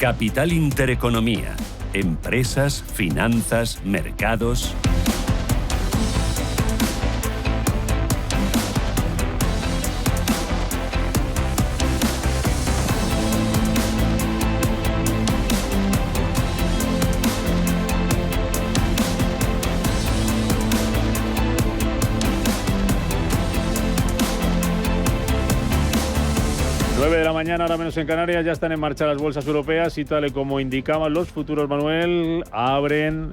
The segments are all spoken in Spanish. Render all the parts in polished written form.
Capital Intereconomía. Empresas, finanzas, mercados. Mañana, ahora menos en Canarias, ya están en marcha las bolsas europeas y tal y como indicaban los futuros, Manuel,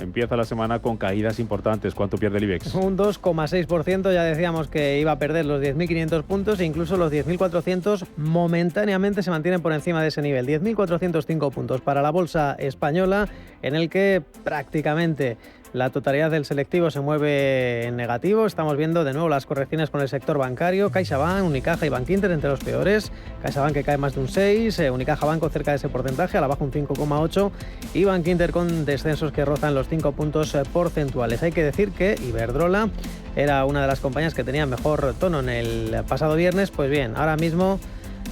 empieza la semana con caídas importantes. ¿Cuánto pierde el IBEX? Un 2,6%, ya decíamos que iba a perder los 10.500 puntos e incluso los 10.400 momentáneamente se mantienen por encima de ese nivel. 10.405 puntos para la bolsa española, en el que prácticamente la totalidad del selectivo se mueve en negativo. Estamos viendo de nuevo las correcciones con el sector bancario. CaixaBank, Unicaja y Bankinter entre los peores. CaixaBank que cae más de un 6, Unicaja Banco cerca de ese porcentaje, a la baja un 5,8 y Bankinter con descensos que rozan los 5 puntos porcentuales. Hay que decir que Iberdrola era una de las compañías que tenía mejor tono en el pasado viernes. Pues bien, ahora mismo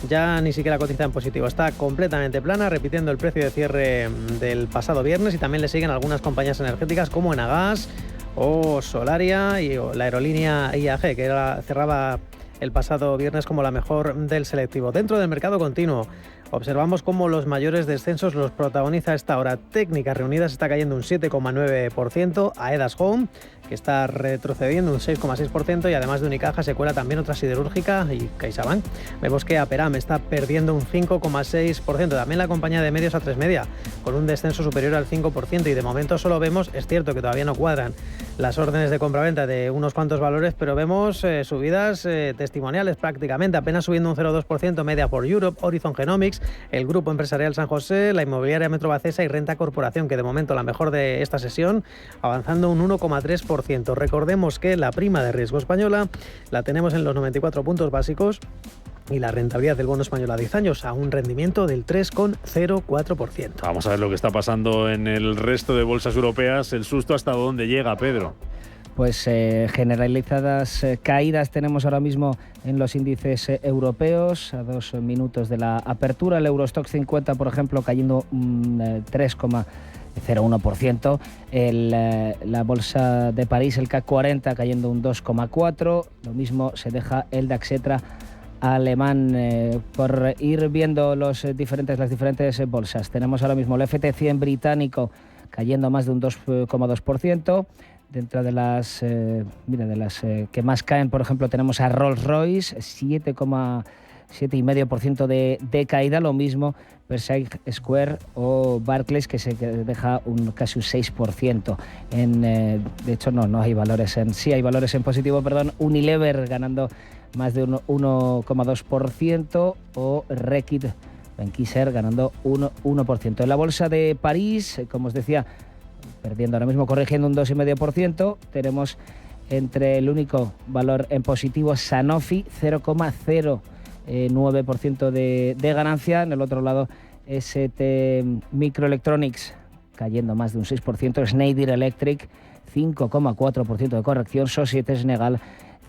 ya ni siquiera cotiza en positivo, está completamente plana, repitiendo el precio de cierre del pasado viernes, y también le siguen algunas compañías energéticas como Enagas o Solaria y la aerolínea IAG, que cerraba el pasado viernes como la mejor del selectivo. Dentro del mercado continuo observamos cómo los mayores descensos los protagoniza a esta hora. Técnicas Reunidas está cayendo un 7,9%, Aedas Home, que está retrocediendo un 6,6%, y además de Unicaja se cuela también otra siderúrgica y CaixaBank. Vemos que Aperam está perdiendo un 5,6%, también la compañía de medios A3 Media, con un descenso superior al 5%, y de momento solo vemos, es cierto que todavía no cuadran las órdenes de compraventa de unos cuantos valores, pero vemos subidas testimoniales prácticamente, apenas subiendo un 0,2%, Media for Europe, Horizon Genomics, el Grupo Empresarial San José, la inmobiliaria Metrobacesa y Renta Corporación, que de momento la mejor de esta sesión, avanzando un 1,3%. Recordemos que la prima de riesgo española la tenemos en los 94 puntos básicos y la rentabilidad del bono español a 10 años a un rendimiento del 3,04%. Vamos a ver lo que está pasando en el resto de bolsas europeas. El susto hasta dónde llega, Pedro. Pues generalizadas caídas tenemos ahora mismo en los índices europeos a 2 minutos de la apertura. El Eurostock 50, por ejemplo, cayendo un 3,01%. La bolsa de París, el CAC 40, cayendo un 2,4%. Lo mismo se deja el DAX alemán. Por ir viendo las diferentes bolsas, tenemos ahora mismo el FT100 británico cayendo más de un 2,2%. Dentro de las que más caen, por ejemplo, tenemos a Rolls-Royce, 7,5% de caída. Lo mismo Versailles Square o Barclays, que se deja casi un 6%. De hecho, no hay valores sí hay valores en positivo, perdón. Unilever ganando más de un 1,2%, o Reckitt Benckiser ganando 1%. En la bolsa de París, como os decía, perdiendo ahora mismo, corrigiendo un 2,5%. Tenemos entre el único valor en positivo Sanofi, 0,09% de ganancia. En el otro lado, ST Microelectronics cayendo más de un 6%. Schneider Electric, 5,4% de corrección. Societe Generale,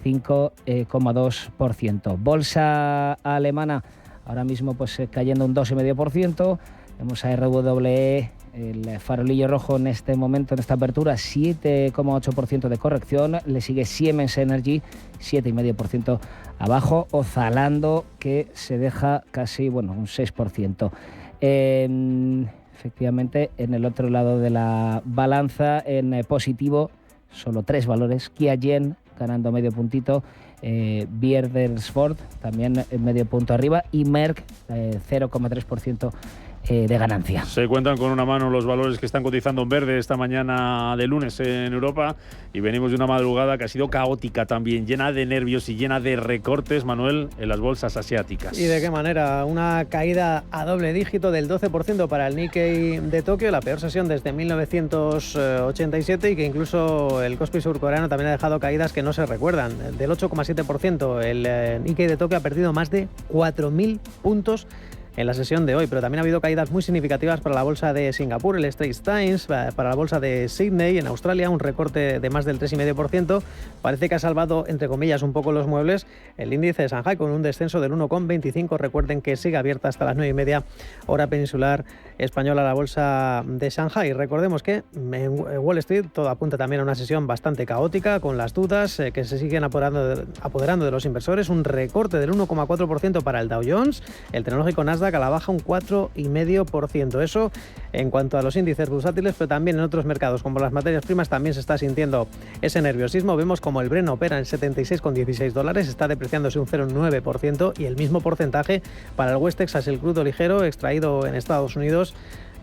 5,2%. Bolsa alemana ahora mismo pues cayendo un 2,5%. Vemos a RWE, el farolillo rojo en este momento, en esta apertura, 7,8% de corrección. Le sigue Siemens Energy, 7,5% abajo, o Zalando, que se deja casi un 6%. Efectivamente, en el otro lado de la balanza, en positivo, solo 3 valores. Qiagen ganando medio puntito, Bierdersford también medio punto arriba, y Merck 0,3% de ganancia. Se cuentan con una mano los valores que están cotizando en verde esta mañana de lunes en Europa, y venimos de una madrugada que ha sido caótica también, llena de nervios y llena de recortes, Manuel, en las bolsas asiáticas. ¿Y de qué manera? Una caída a doble dígito del 12% para el Nikkei de Tokio, la peor sesión desde 1987, y que incluso el Kospi surcoreano también ha dejado caídas que no se recuerdan, del 8,7%. El Nikkei de Tokio ha perdido más de 4.000 puntos en la sesión de hoy, pero también ha habido caídas muy significativas para la bolsa de Singapur, el Straits Times, para la bolsa de Sydney, en Australia, un recorte de más del 3,5%. Parece que ha salvado, entre comillas, un poco los muebles el índice de Shanghai, con un descenso del 1,25%. Recuerden que sigue abierta hasta las 9:30, hora peninsular, española la bolsa de Shanghai. Recordemos que en Wall Street todo apunta también a una sesión bastante caótica, con las dudas que se siguen apoderando de los inversores. Un recorte del 1,4% para el Dow Jones, el tecnológico Nasdaq a la baja un 4,5%. Eso en cuanto a los índices bursátiles, pero también en otros mercados como las materias primas también se está sintiendo ese nerviosismo. Vemos como el Brent opera en $76,16, está depreciándose un 0,9%, y el mismo porcentaje para el West Texas, el crudo ligero extraído en Estados Unidos,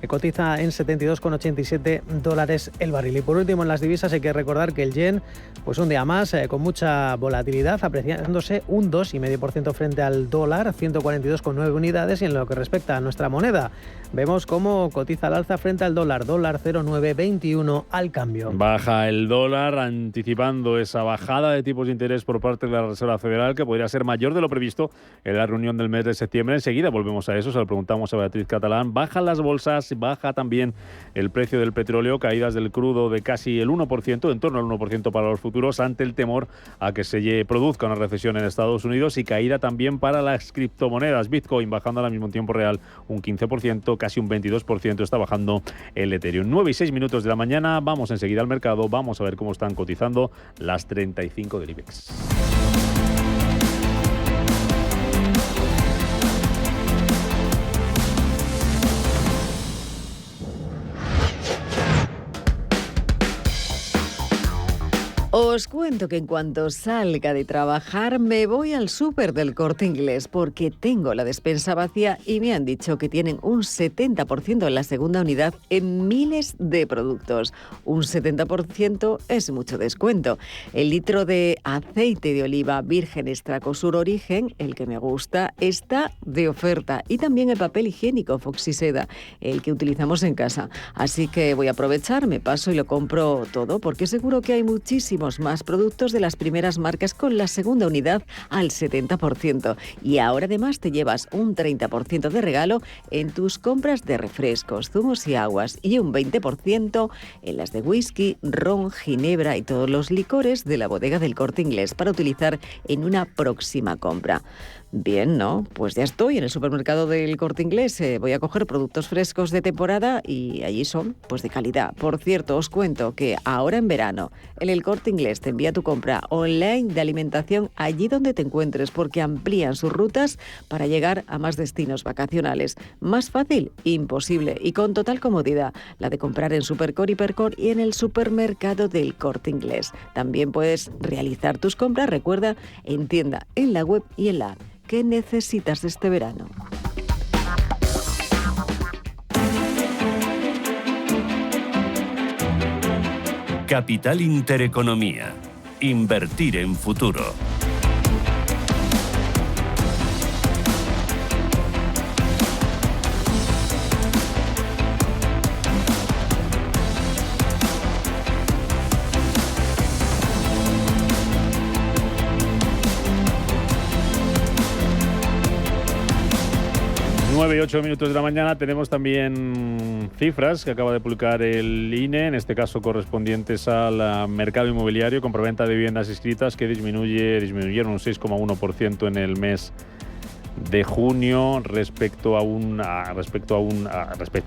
que cotiza en $72,87 el barril. Y por último, en las divisas hay que recordar que el yen, pues un día más, con mucha volatilidad, apreciándose un 2,5% frente al dólar, 142,9 unidades. Y en lo que respecta a nuestra moneda, vemos cómo cotiza al alza frente al dólar 0,921 al cambio. Baja el dólar, anticipando esa bajada de tipos de interés por parte de la Reserva Federal, que podría ser mayor de lo previsto en la reunión del mes de septiembre. Enseguida volvemos a eso, se lo preguntamos a Beatriz Catalán. Bajan las bolsas, baja también el precio del petróleo, caídas del crudo de casi el 1%, en torno al 1% para los futuros, ante el temor a que se produzca una recesión en Estados Unidos, y caída también para las criptomonedas. Bitcoin bajando al mismo tiempo real un 15%, casi un 22% está bajando el Ethereum. 9:06 de la mañana, vamos enseguida al mercado, vamos a ver cómo están cotizando las 35 del IBEX. Os cuento que en cuanto salga de trabajar me voy al súper del Corte Inglés porque tengo la despensa vacía y me han dicho que tienen un 70% en la segunda unidad en miles de productos. Un 70% es mucho descuento. El litro de aceite de oliva virgen Extracosur Origen, el que me gusta, está de oferta. Y también el papel higiénico Foxyseda, el que utilizamos en casa. Así que voy a aprovechar, me paso y lo compro todo porque seguro que hay muchísimos más productos de las primeras marcas con la segunda unidad al 70%. Y ahora además te llevas un 30% de regalo en tus compras de refrescos, zumos y aguas, y un 20% en las de whisky, ron, ginebra y todos los licores de la bodega del Corte Inglés para utilizar en una próxima compra. Bien, ¿no? Pues ya estoy en el supermercado del Corte Inglés. Voy a coger productos frescos de temporada y allí son, pues, de calidad. Por cierto, os cuento que ahora en verano, en el Corte Inglés te envía tu compra online de alimentación allí donde te encuentres, porque amplían sus rutas para llegar a más destinos vacacionales. Más fácil, imposible, y con total comodidad, la de comprar en Supercor, Hipercor y en el supermercado del Corte Inglés. También puedes realizar tus compras, recuerda, en tienda, en la web y en la app. ¿Qué necesitas este verano? Capital Intereconomía. Invertir en futuro. Nueve y 8 minutos de la mañana. Tenemos también cifras que acaba de publicar el INE, en este caso correspondientes al mercado inmobiliario. Compraventa de viviendas inscritas que disminuyeron un 6,1% en el mes de junio respecto a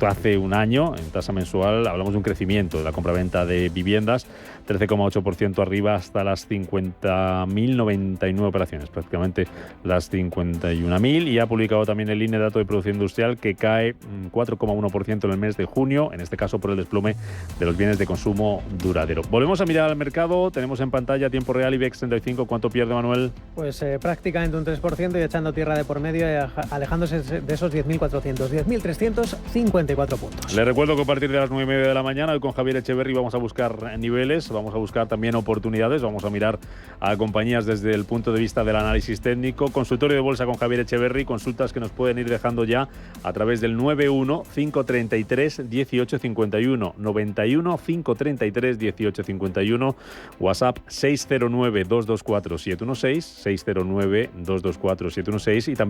hace un año. En tasa mensual hablamos de un crecimiento de la compraventa de viviendas, 13,8% arriba hasta las 50.099 operaciones, prácticamente las 51.000. Y ha publicado también el INE dato de producción industrial que cae 4,1% en el mes de junio, en este caso por el desplome de los bienes de consumo duradero. Volvemos a mirar al mercado. Tenemos en pantalla a tiempo real IBEX 35. ¿Cuánto pierde, Manuel? Pues prácticamente un 3% y echando tierra de por medio, alejándose de esos 10.400, 10.354 puntos. Les recuerdo que a partir de las 9:30 de la mañana, hoy con Javier Echeverry vamos a buscar niveles, vamos a buscar también oportunidades, vamos a mirar a compañías desde el punto de vista del análisis técnico. Consultorio de bolsa con Javier Echeverry, consultas que nos pueden ir dejando ya a través del 91-533-1851, 91-533-1851, WhatsApp 609-224-716, 609-224-716, y también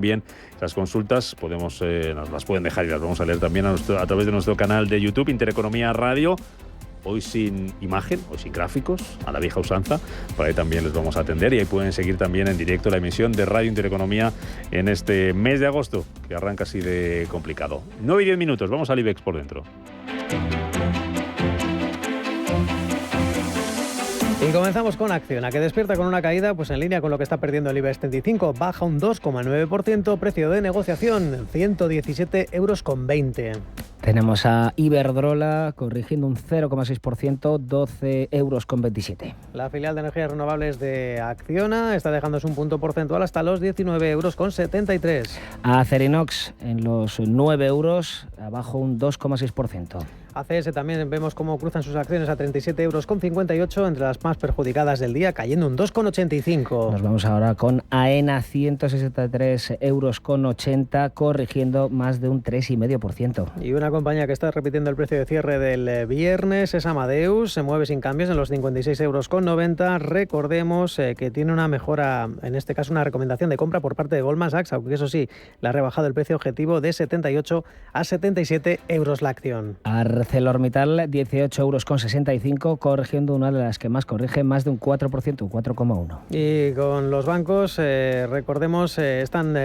las consultas nos las pueden dejar y las vamos a leer también a través de nuestro canal de YouTube, Intereconomía Radio. hoy sin imagen, hoy sin gráficos, a la vieja usanza. Por ahí también les vamos a atender y ahí pueden seguir también en directo la emisión de Radio Intereconomía en este mes de agosto, que arranca así de complicado. 9 y 10 minutos, vamos al IBEX por dentro. Y comenzamos con Acciona, que despierta con una caída pues en línea con lo que está perdiendo el IBEX 35, baja un 2,9%, precio de negociación 117,20 €. Tenemos a Iberdrola corrigiendo un 0,6%, 12,27 €. La filial de energías renovables de Acciona está dejándose un punto porcentual hasta los 19,73 €. A Acerinox en los 9 €, abajo un 2,6%. ACS también vemos cómo cruzan sus acciones a 37,58 €, entre las más perjudicadas del día, cayendo un 2,85. Nos vamos ahora con AENA, 163,80 €, corrigiendo más de un 3,5%. Y una compañía que está repitiendo el precio de cierre del viernes es Amadeus, se mueve sin cambios en los 56,90 €. Recordemos que tiene una mejora, en este caso una recomendación de compra por parte de Goldman Sachs, aunque eso sí, le ha rebajado el precio objetivo de 78 a 77 € la acción. ArcelorMittal, 18,65 €, corrigiendo una de las que más corrige, más de un 4%, un 4,1%. Y con los bancos, recordemos, están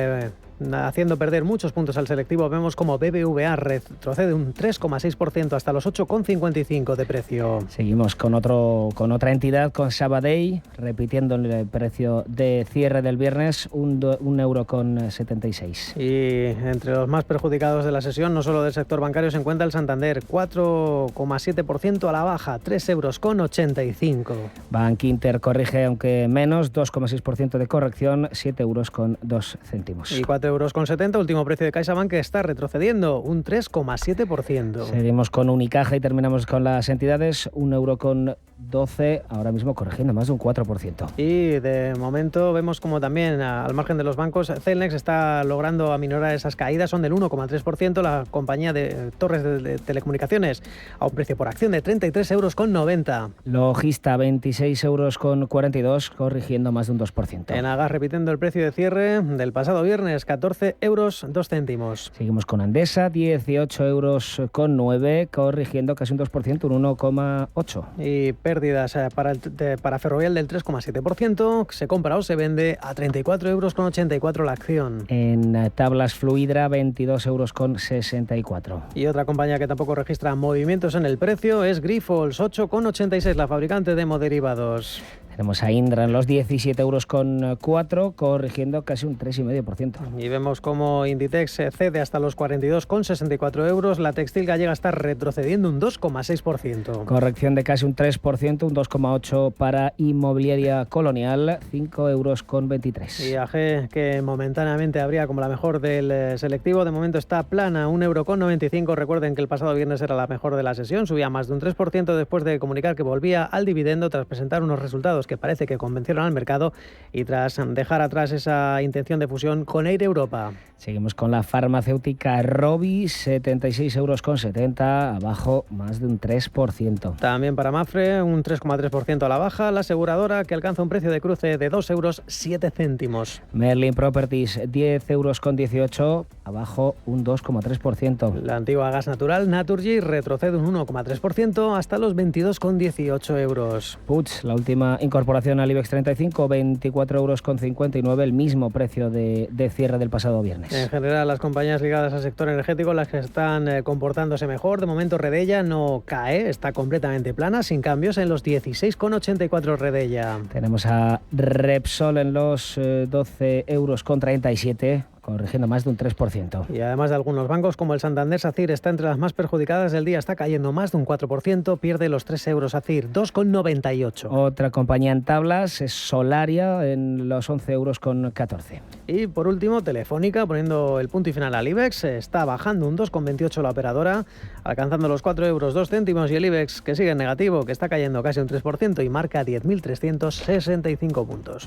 haciendo perder muchos puntos al selectivo. Vemos como BBVA retrocede un 3,6% hasta los 8,55 € de precio. Seguimos con otra entidad, con Sabadell, repitiendo el precio de cierre del viernes, un 1,76 €. Y entre los más perjudicados de la sesión, no solo del sector bancario, se encuentra el Santander, 4,7% a la baja, 3,85 €. Bank Inter corrige, aunque menos, 2,6% de corrección, 7,02 €. Y 4,70 €, último precio de CaixaBank, que está retrocediendo un 3,7%. Seguimos con Unicaja y terminamos con las entidades, 1,12 €, ahora mismo corrigiendo más de un 4%. Y de momento vemos como también, al margen de los bancos, Cellnex está logrando aminorar esas caídas, son del 1,3%, la compañía de torres de telecomunicaciones a un precio por acción de 33,90 €. Logista, 26,42 €, corrigiendo más de un 2%. Enagas repitiendo el precio de cierre del pasado viernes, 14,02 €. Seguimos con Endesa, 18,09 €, corrigiendo casi un 2%, un 1,8 €. Y pérdidas para Ferrovial del 3,7%, se compra o se vende a 34,84 € la acción. En tablas Fluidra, 22,64 €. Y otra compañía que tampoco registra movimientos en el precio es Grifols, 8,86 €, la fabricante de hemoderivados. Tenemos a Indra en los 17,04 €, corrigiendo casi un 3,5%. Y vemos cómo Inditex cede hasta los 42,64 €. La textil gallega está retrocediendo un 2,6%. Corrección de casi un 3%, un 2,8% para Inmobiliaria Colonial, 5,23 €. IAG, que momentáneamente habría como la mejor del selectivo, de momento está plana, 1,95 €. Recuerden que el pasado viernes era la mejor de la sesión, subía más de un 3% después de comunicar que volvía al dividendo tras presentar unos resultados que parece que convencieron al mercado y tras dejar atrás esa intención de fusión con Air Europa. Seguimos con la farmacéutica Rovi, 76,70 €, abajo más de un 3%. También para Mapfre, un 3,3% a la baja, la aseguradora, que alcanza un precio de cruce de 2,07 €. Merlin Properties, 10,18 €, abajo un 2,3%. La antigua gas natural Naturgy retrocede un 1,3% hasta los 22,18 €. Puig, la última incorporación al IBEX 35, 24,59 €, el mismo precio de cierre del pasado viernes. En general, las compañías ligadas al sector energético, las que están comportándose mejor. De momento, Redella no cae, está completamente plana, sin cambios, en los 16,84 € Redella. Tenemos a Repsol en los 12,37 €, corrigiendo más de un 3%. Y además de algunos bancos, como el Santander, SACIR está entre las más perjudicadas del día, está cayendo más de un 4%, pierde los 3 € SACIR, 2,98. Otra compañía en tablas es Solaria en los 11,14 €. Y por último, Telefónica, poniendo el punto y final al IBEX, está bajando un 2,28 la operadora, alcanzando los 4,02 €, y el IBEX, que sigue en negativo, que está cayendo casi un 3% y marca 10.365 puntos.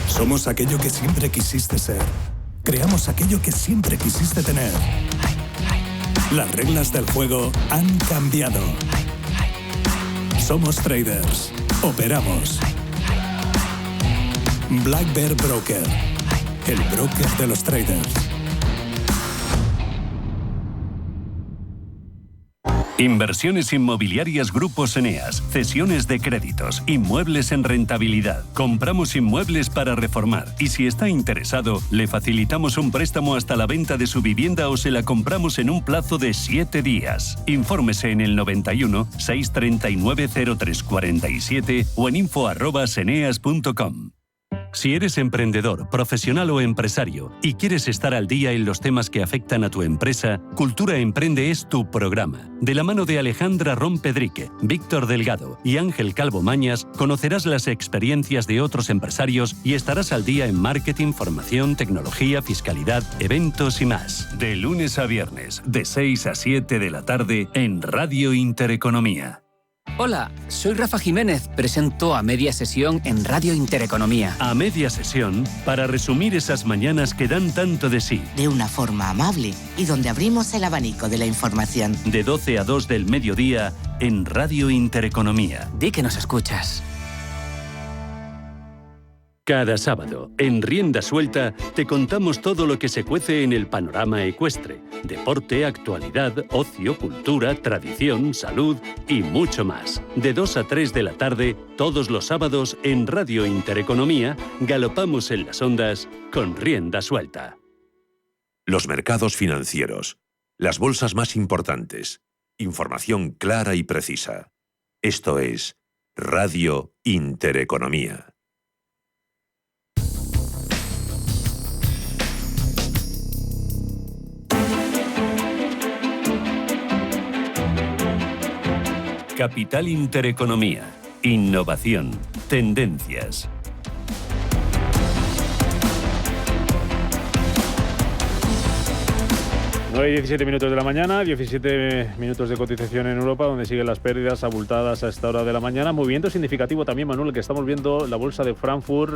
Somos aquello que siempre quisiste ser. Creamos aquello que siempre quisiste tener. Las reglas del juego han cambiado. Somos traders. Operamos. Black Bear Broker. El broker de los traders. Inversiones inmobiliarias Grupos Eneas, cesiones de créditos, inmuebles en rentabilidad. Compramos inmuebles para reformar y si está interesado, le facilitamos un préstamo hasta la venta de su vivienda o se la compramos en un plazo de 7 días. Infórmese en el 91 639 0347 o en info@eneas.com. Si eres emprendedor, profesional o empresario y quieres estar al día en los temas que afectan a tu empresa, Cultura Emprende es tu programa. De la mano de Alejandra Rompedrique, Víctor Delgado y Ángel Calvo Mañas, conocerás las experiencias de otros empresarios y estarás al día en marketing, formación, tecnología, fiscalidad, eventos y más. De lunes a viernes, de 6 a 7 de la tarde, en Radio Intereconomía. Hola, soy Rafa Jiménez, presento A Media Sesión en Radio Intereconomía. A Media Sesión, para resumir esas mañanas que dan tanto de sí. De una forma amable y donde abrimos el abanico de la información. De 12 a 2 del mediodía en Radio Intereconomía. Di que nos escuchas. Cada sábado, en Rienda Suelta, te contamos todo lo que se cuece en el panorama ecuestre. Deporte, actualidad, ocio, cultura, tradición, salud y mucho más. De 2 a 3 de la tarde, todos los sábados, en Radio Intereconomía, galopamos en las ondas con Rienda Suelta. Los mercados financieros. Las bolsas más importantes. Información clara y precisa. Esto es Radio Intereconomía. Capital Intereconomía. Innovación. Tendencias. Hoy 17 minutos de la mañana, 17 minutos de cotización en Europa, donde siguen las pérdidas abultadas a esta hora de la mañana. Movimiento significativo también, Manuel, que estamos viendo la bolsa de Frankfurt,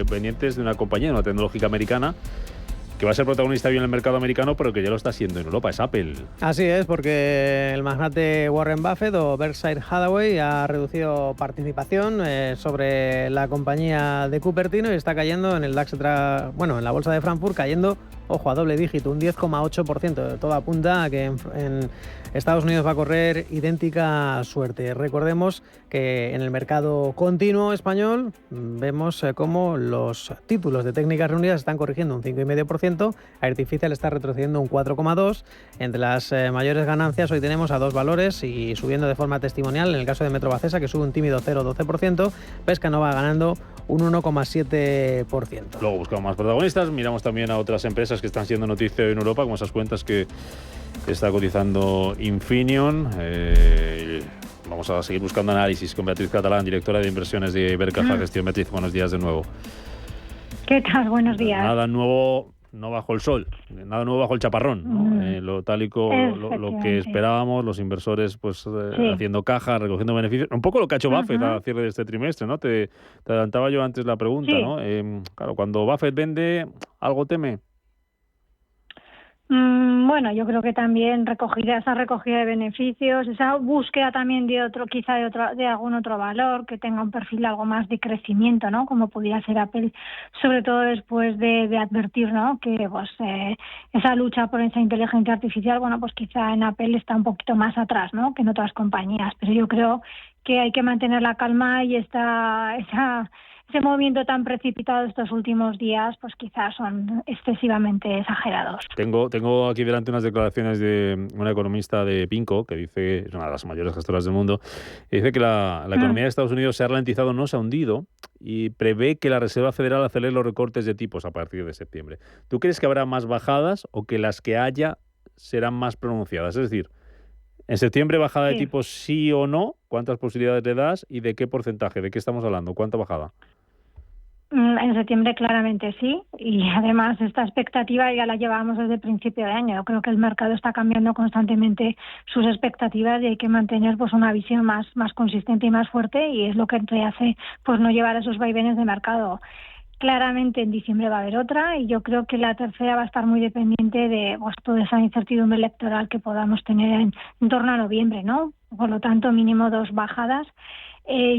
pendientes de una compañía, una tecnológica americana, que va a ser protagonista hoy en el mercado americano, pero que ya lo está siendo en Europa, es Apple. Así es, porque el magnate Warren Buffett o Berkshire Hathaway ha reducido participación sobre la compañía de Cupertino y está cayendo en el DAX, en la bolsa de Frankfurt, cayendo, ojo, a doble dígito, un 10,8%. Todo apunta a que en Estados Unidos va a correr idéntica suerte. Recordemos que en el mercado continuo español vemos cómo los títulos de técnicas reunidas están corrigiendo un 5,5%, Artificial está retrocediendo un 4,2%. Entre las mayores ganancias hoy tenemos a dos valores y subiendo de forma testimonial, en el caso de Metrobacesa, que sube un tímido 0,12%, Pescanova ganando un 1,7%. Luego buscamos más protagonistas, miramos también a otras empresas que están siendo noticia hoy en Europa, como esas cuentas que está cotizando Infineon. Vamos a seguir buscando análisis con Beatriz Catalán, directora de inversiones de Ibercaja Gestión. Beatriz, buenos días de nuevo. ¿Qué tal? Buenos días. Nada nuevo, no bajo el sol, nada nuevo bajo el chaparrón, ¿no? Lo que esperábamos, los inversores pues haciendo caja, recogiendo beneficios. Un poco lo que ha hecho Buffett a cierre de este trimestre, ¿no? Te adelantaba yo antes la pregunta, ¿no? Claro, cuando Buffett vende, ¿algo teme? Bueno, yo creo que también esa recogida de beneficios, esa búsqueda también de algún otro valor que tenga un perfil algo más de crecimiento, ¿no? Como pudiera ser Apple, sobre todo después de advertir, ¿no? Que pues esa lucha por esa inteligencia artificial, bueno, pues quizá en Apple está un poquito más atrás, ¿no? Que en otras compañías, pero yo creo que hay que mantener la calma y ese movimiento tan precipitado estos últimos días, pues quizás son excesivamente exagerados. Tengo aquí delante unas declaraciones de una economista de PIMCO, que dice, es una de las mayores gestoras del mundo, y dice que la economía de Estados Unidos se ha ralentizado, no se ha hundido, y prevé que la Reserva Federal acelere los recortes de tipos a partir de septiembre. ¿Tú crees que habrá más bajadas o que las que haya serán más pronunciadas? Es decir, en septiembre bajada de tipos sí o no, ¿cuántas posibilidades le das y de qué porcentaje? ¿De qué estamos hablando? ¿Cuánta bajada? En septiembre claramente sí, y además esta expectativa ya la llevábamos desde el principio de año. Yo creo que el mercado está cambiando constantemente sus expectativas y hay que mantener pues una visión más consistente y más fuerte, y es lo que te hace pues no llevar esos vaivenes de mercado. Claramente en diciembre va a haber otra y yo creo que la tercera va a estar muy dependiente de pues, toda esa incertidumbre electoral que podamos tener en torno a noviembre, ¿no? Por lo tanto, mínimo 2 bajadas.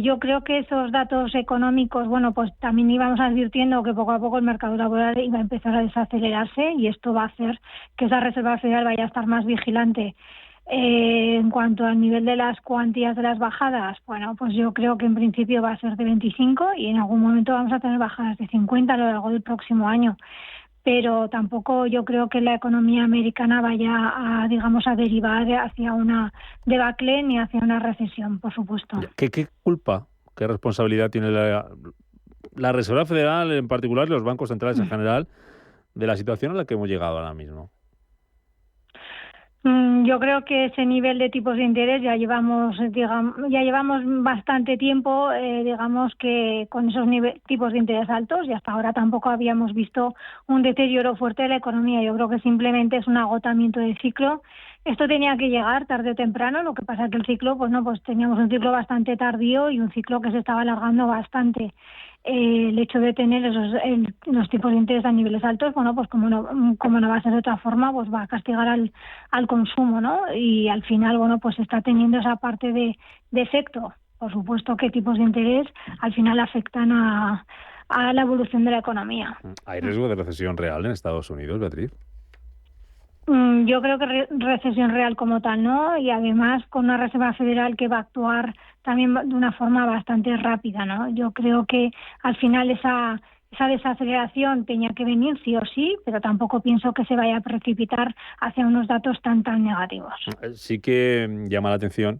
Yo creo que esos datos económicos, bueno, pues también íbamos advirtiendo que poco a poco el mercado laboral iba a empezar a desacelerarse y esto va a hacer que esa Reserva Federal vaya a estar más vigilante. En cuanto al nivel de las cuantías de las bajadas, bueno, pues yo creo que en principio va a ser de 25 y en algún momento vamos a tener bajadas de 50 a lo largo del próximo año. Pero tampoco yo creo que la economía americana vaya a, digamos, a derivar hacia una debacle ni hacia una recesión, por supuesto. ¿Qué culpa, qué responsabilidad tiene la Reserva Federal en particular y los bancos centrales en general de la situación a la que hemos llegado ahora mismo? Yo creo que ese nivel de tipos de interés ya llevamos bastante tiempo, digamos que con esos tipos de interés altos y hasta ahora tampoco habíamos visto un deterioro fuerte de la economía. Yo creo que simplemente es un agotamiento del ciclo. Esto tenía que llegar tarde o temprano, lo que pasa es que el ciclo, pues teníamos un ciclo bastante tardío y un ciclo que se estaba alargando bastante. El hecho de tener los tipos de interés a niveles altos, bueno, pues como no va a ser de otra forma, pues va a castigar al consumo, ¿no? Y al final, bueno, pues está teniendo esa parte de efecto. Por supuesto que tipos de interés al final afectan a la evolución de la economía. ¿Hay riesgo de recesión real en Estados Unidos, Beatriz? Yo creo que recesión real como tal, ¿no? Y además con una Reserva Federal que va a actuar también de una forma bastante rápida, ¿no? Yo creo que al final esa desaceleración tenía que venir sí o sí, pero tampoco pienso que se vaya a precipitar hacia unos datos tan negativos. Sí que llama la atención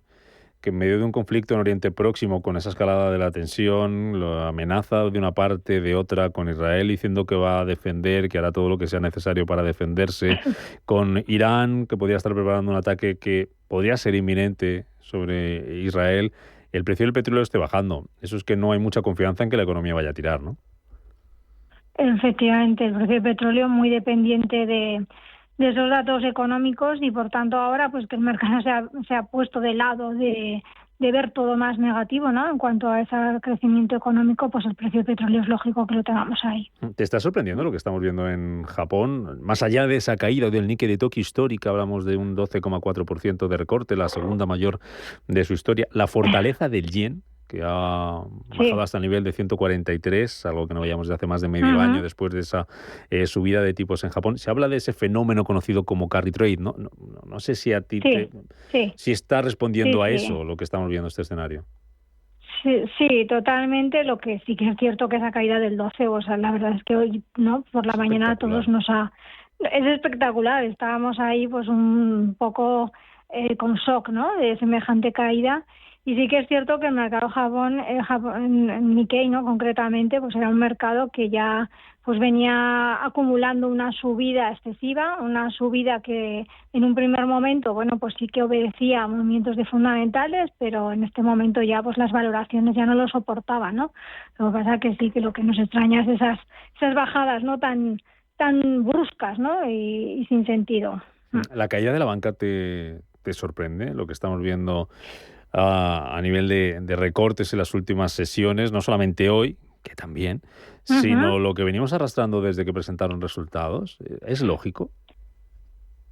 que en medio de un conflicto en Oriente Próximo, con esa escalada de la tensión, la amenaza de una parte, de otra, con Israel diciendo que va a defender, que hará todo lo que sea necesario para defenderse, con Irán, que podría estar preparando un ataque que podría ser inminente sobre Israel, el precio del petróleo esté bajando. Eso es que no hay mucha confianza en que la economía vaya a tirar, ¿no? Efectivamente, el precio del petróleo muy dependiente de esos datos económicos y por tanto ahora pues que el mercado se ha puesto de lado de ver todo más negativo, ¿no? En cuanto a ese crecimiento económico, pues el precio del petróleo es lógico que lo tengamos ahí. ¿Te está sorprendiendo lo que estamos viendo en Japón? Más allá de esa caída del Nikkei de Tokio histórica, hablamos de un 12,4% de recorte, la segunda mayor de su historia. La fortaleza del yen, que ha bajado hasta el nivel de 143, algo que no veíamos desde hace más de medio año después de esa subida de tipos en Japón. Se habla de ese fenómeno conocido como carry trade. No sé si a ti si está respondiendo a eso lo que estamos viendo este escenario. Sí, totalmente. Lo que sí que es cierto que esa caída del 12, o sea, la verdad es que hoy, ¿no? Por la mañana a todos es espectacular. Estábamos ahí pues un poco con shock, ¿no? De semejante caída. Y sí que es cierto que el mercado Japón, Nikkei, ¿no? Concretamente, pues era un mercado que ya pues venía acumulando una subida excesiva, una subida que en un primer momento, bueno, pues sí que obedecía a movimientos de fundamentales, pero en este momento ya pues las valoraciones ya no lo soportaban, ¿no? Lo que pasa que sí que lo que nos extraña es esas bajadas, ¿no? Tan bruscas, ¿no? Y sin sentido. ¿La caída de la banca te sorprende? Lo que estamos viendo a nivel de recortes en las últimas sesiones, no solamente hoy, que también, sino lo que venimos arrastrando desde que presentaron resultados. ¿Es lógico?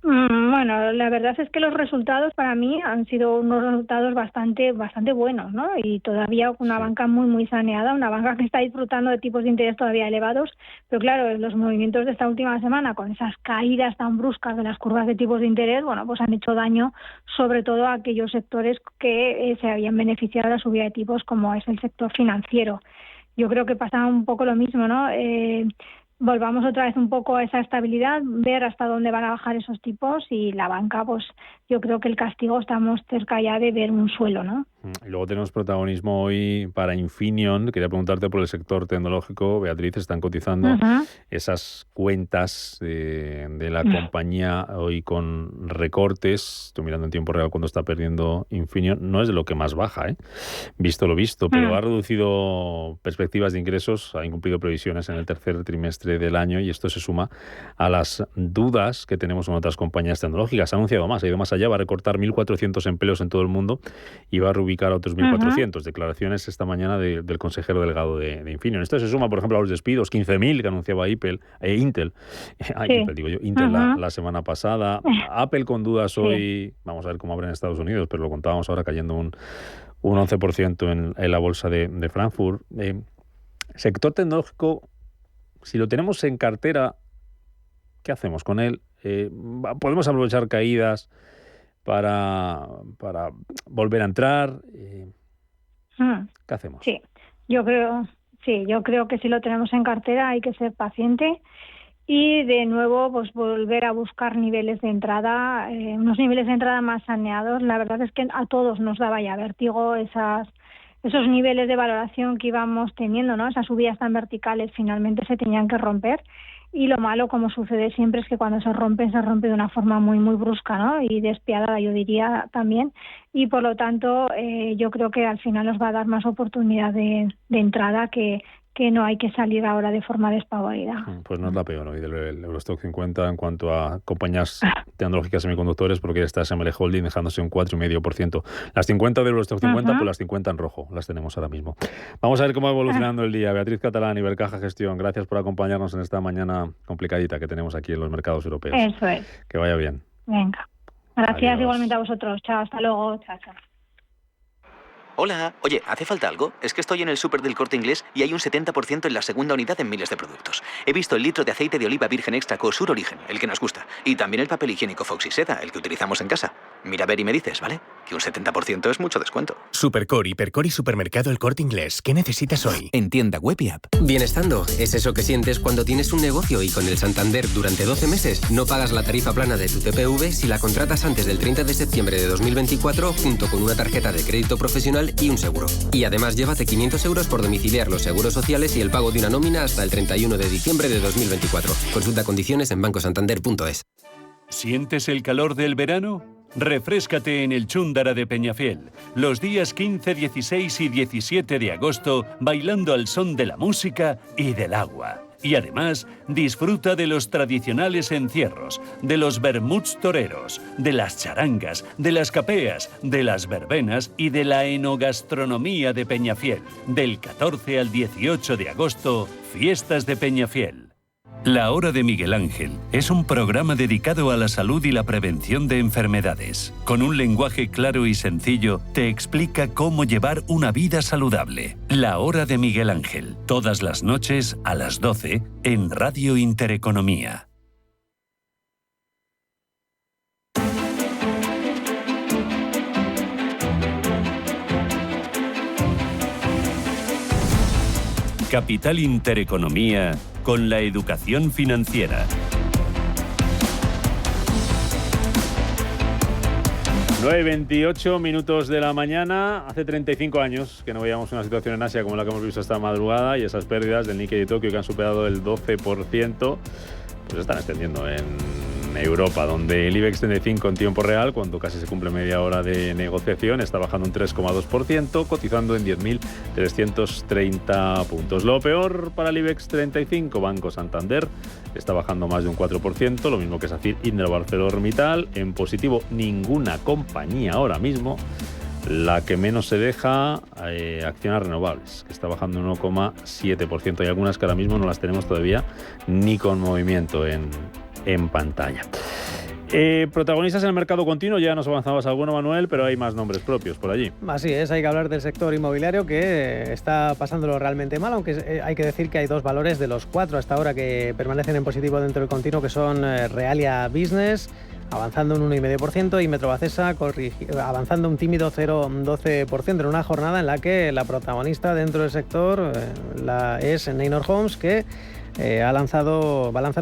Bueno, la verdad es que los resultados para mí han sido unos resultados bastante buenos, ¿no? Y todavía una banca muy saneada, una banca que está disfrutando de tipos de interés todavía elevados, pero claro, los movimientos de esta última semana con esas caídas tan bruscas de las curvas de tipos de interés, bueno, pues han hecho daño sobre todo a aquellos sectores que se habían beneficiado de la subida de tipos, como es el sector financiero. Yo creo que pasa un poco lo mismo, ¿no? Volvamos otra vez un poco a esa estabilidad, ver hasta dónde van a bajar esos tipos y la banca, pues yo creo que el castigo estamos cerca ya de ver un suelo, ¿no? Y luego tenemos protagonismo hoy para Infineon. Quería preguntarte por el sector tecnológico. Beatriz, están cotizando esas cuentas de la compañía hoy con recortes. Estoy mirando en tiempo real cuando está perdiendo Infineon. No es de lo que más baja, visto lo visto, pero ha reducido perspectivas de ingresos, ha incumplido previsiones en el tercer trimestre trimestre del año, y esto se suma a las dudas que tenemos con otras compañías tecnológicas. Ha anunciado más, ha ido más allá, va a recortar 1.400 empleos en todo el mundo y va a reubicar a otros 1.400. Declaraciones esta mañana del consejero delegado de Infineon. Esto se suma, por ejemplo, a los despidos, 15.000 que anunciaba Intel la semana pasada. Apple con dudas hoy, vamos a ver cómo abre en Estados Unidos, pero lo contábamos ahora, cayendo un 11% en la bolsa de Frankfurt. Sector tecnológico, si lo tenemos en cartera, ¿qué hacemos con él? ¿Podemos aprovechar caídas para volver a entrar? ¿Qué hacemos? Sí, yo creo que si lo tenemos en cartera hay que ser paciente y de nuevo pues volver a buscar niveles de entrada, unos niveles de entrada más saneados. La verdad es que a todos nos daba ya vértigo esos niveles de valoración que íbamos teniendo, ¿no? Esas subidas tan verticales finalmente se tenían que romper, y lo malo, como sucede siempre, es que cuando se rompe de una forma muy muy brusca, ¿no? Y despiadada, yo diría también, y por lo tanto yo creo que al final nos va a dar más oportunidad de entrada, que no hay que salir ahora de forma despavorida. Pues no es la peor hoy del Eurostock 50 en cuanto a compañías tecnológicas semiconductores, porque está SML Holding dejándose un 4,5%. Las 50 del Eurostock 50, pues las 50 en rojo, las tenemos ahora mismo. Vamos a ver cómo va evolucionando el día. Beatriz Catalán, Ibercaja Gestión, gracias por acompañarnos en esta mañana complicadita que tenemos aquí en los mercados europeos. Eso es. Que vaya bien. Venga. Gracias. Adiós. Igualmente a vosotros. Chao, hasta luego. Chao, chao. Hola, oye, ¿hace falta algo? Es que estoy en el súper del Corte Inglés y hay un 70% en la segunda unidad en miles de productos. He visto el litro de aceite de oliva virgen extra Cosur Origen, el que nos gusta, y también el papel higiénico Fox y Seda, el que utilizamos en casa. Mira a ver y me dices, ¿vale? Que un 70% es mucho descuento. Supercore, Hipercore y Supermercado El Corte Inglés. ¿Qué necesitas hoy? En tienda web y app. Bienestando es eso que sientes cuando tienes un negocio y con el Santander durante 12 meses no pagas la tarifa plana de tu TPV si la contratas antes del 30 de septiembre de 2024 junto con una tarjeta de crédito profesional y un seguro. Y además llévate 500 euros por domiciliar los seguros sociales y el pago de una nómina hasta el 31 de diciembre de 2024. Consulta condiciones en bancosantander.es. ¿Sientes el calor del verano? Refréscate en el Chúndara de Peñafiel, los días 15, 16 y 17 de agosto, bailando al son de la música y del agua. Y además, disfruta de los tradicionales encierros, de los vermuts toreros, de las charangas, de las capeas, de las verbenas y de la enogastronomía de Peñafiel. Del 14 al 18 de agosto, Fiestas de Peñafiel. La Hora de Miguel Ángel es un programa dedicado a la salud y la prevención de enfermedades. Con un lenguaje claro y sencillo, te explica cómo llevar una vida saludable. La Hora de Miguel Ángel, todas las noches a las 12 en Radio Intereconomía. Capital Intereconomía con la educación financiera. 9:28 minutos de la mañana. Hace 35 años que no veíamos una situación en Asia como la que hemos visto esta madrugada, y esas pérdidas del Nikkei de Tokio, que han superado el 12%, pues se están extendiendo en Europa, donde el IBEX 35 en tiempo real, cuando casi se cumple media hora de negociación, está bajando un 3,2%, cotizando en 10.330 puntos. Lo peor para el IBEX 35, Banco Santander, está bajando más de un 4%, lo mismo que SACIR, Indra, ArcelorMittal. En positivo, ninguna compañía ahora mismo. La que menos se deja, Acciones Renovables, que está bajando un 1,7%. Hay algunas que ahora mismo no las tenemos todavía ni con movimiento en pantalla. Protagonistas en el mercado continuo, ya nos avanzabas alguno, Manuel, pero hay más nombres propios por allí. Así es, hay que hablar del sector inmobiliario, que está pasándolo realmente mal, aunque hay que decir que hay dos valores de los 4 hasta ahora que permanecen en positivo dentro del continuo, que son Realia Business, avanzando un 1,5%, y Metrovacesa avanzando un tímido 0,12%, en una jornada en la que la protagonista dentro del sector es Neinor Homes, que va a lanzar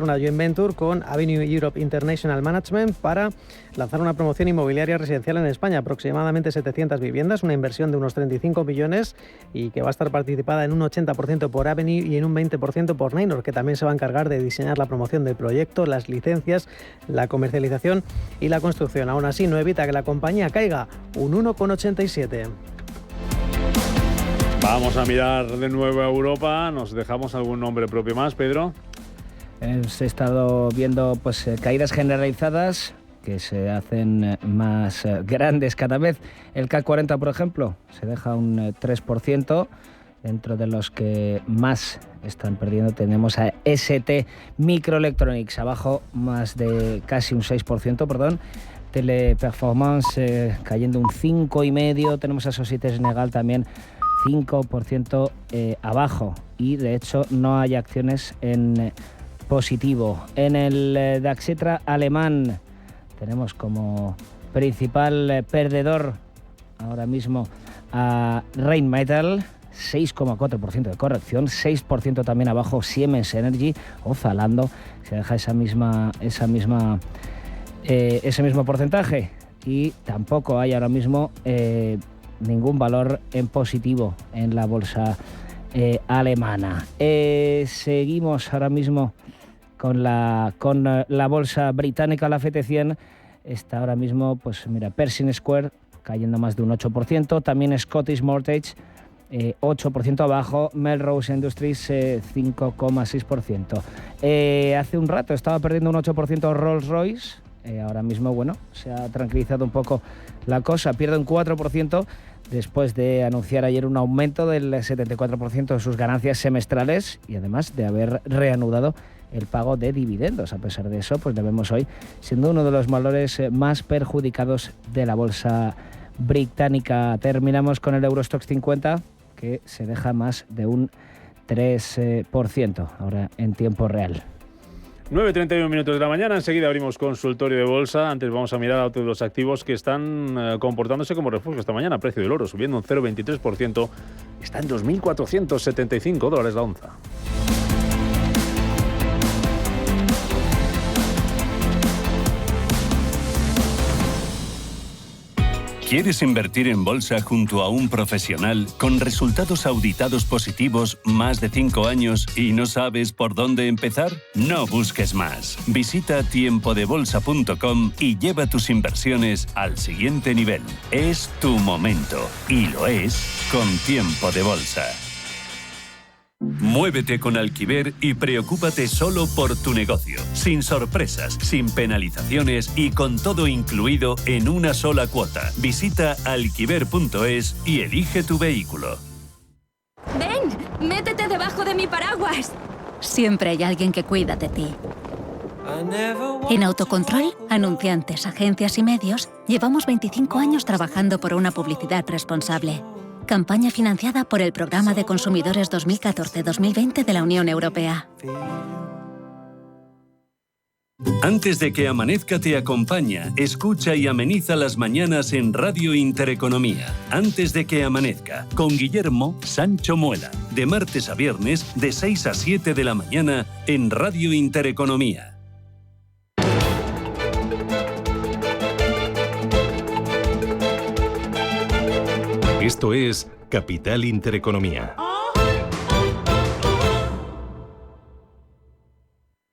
una joint venture con Avenue Europe International Management para lanzar una promoción inmobiliaria residencial en España, aproximadamente 700 viviendas, una inversión de unos 35 millones, y que va a estar participada en un 80% por Avenue y en un 20% por Neinor, que también se va a encargar de diseñar la promoción del proyecto, las licencias, la comercialización y la construcción. Aún así, no evita que la compañía caiga un 1,87%. Vamos a mirar de nuevo a Europa. ¿Nos dejamos algún nombre propio más, Pedro? Se ha estado viendo pues caídas generalizadas que se hacen más grandes cada vez. El CAC 40, por ejemplo, se deja un 3%. Dentro de los que más están perdiendo tenemos a ST Microelectronics, abajo más de casi un 6%, perdón. Teleperformance cayendo un 5,5%. Tenemos a Société Générale también 5% abajo. Y de hecho no hay acciones en positivo. En el DAX alemán tenemos como principal perdedor ahora mismo a Rheinmetall, 6,4% de corrección, 6% también abajo Siemens Energy o Zalando, se deja ese mismo porcentaje, y tampoco hay ahora mismo ningún valor en positivo en la bolsa alemana. Seguimos ahora mismo con la bolsa británica. La FT 100 está ahora mismo, pues mira, Pershing Square cayendo más de un 8%, también Scottish Mortgage 8% abajo, Melrose Industries 5,6%. Hace un rato estaba perdiendo un 8% Rolls-Royce, ahora mismo, bueno, se ha tranquilizado un poco la cosa, pierde un 4% después de anunciar ayer un aumento del 74% de sus ganancias semestrales y además de haber reanudado el pago de dividendos. A pesar de eso, pues le vemos hoy siendo uno de los valores más perjudicados de la bolsa británica. Terminamos con el Eurostoxx 50, que se deja más de un 3% ahora en tiempo real. 9:31 minutos de la mañana, enseguida abrimos consultorio de bolsa. Antes vamos a mirar a otros de los activos que están comportándose como refugio esta mañana. Precio del oro subiendo un 0,23%, está en $2.475 la onza. ¿Quieres invertir en bolsa junto a un profesional con resultados auditados positivos más de 5 años y no sabes por dónde empezar? No busques más. Visita tiempodebolsa.com y lleva tus inversiones al siguiente nivel. Es tu momento y lo es con Tiempo de Bolsa. Muévete con Alquiver y preocúpate solo por tu negocio, sin sorpresas, sin penalizaciones y con todo incluido en una sola cuota. Visita alquiver.es y elige tu vehículo. ¡Ven! ¡Métete debajo de mi paraguas! Siempre hay alguien que cuida de ti. En Autocontrol, anunciantes, agencias y medios, llevamos 25 años trabajando por una publicidad responsable. Campaña financiada por el Programa de Consumidores 2014-2020 de la Unión Europea. Antes de que amanezca te acompaña, escucha y ameniza las mañanas en Radio Intereconomía. Antes de que amanezca, con Guillermo Sancho Muela. De martes a viernes, de 6 a 7 de la mañana, en Radio Intereconomía. Esto es Capital Intereconomía.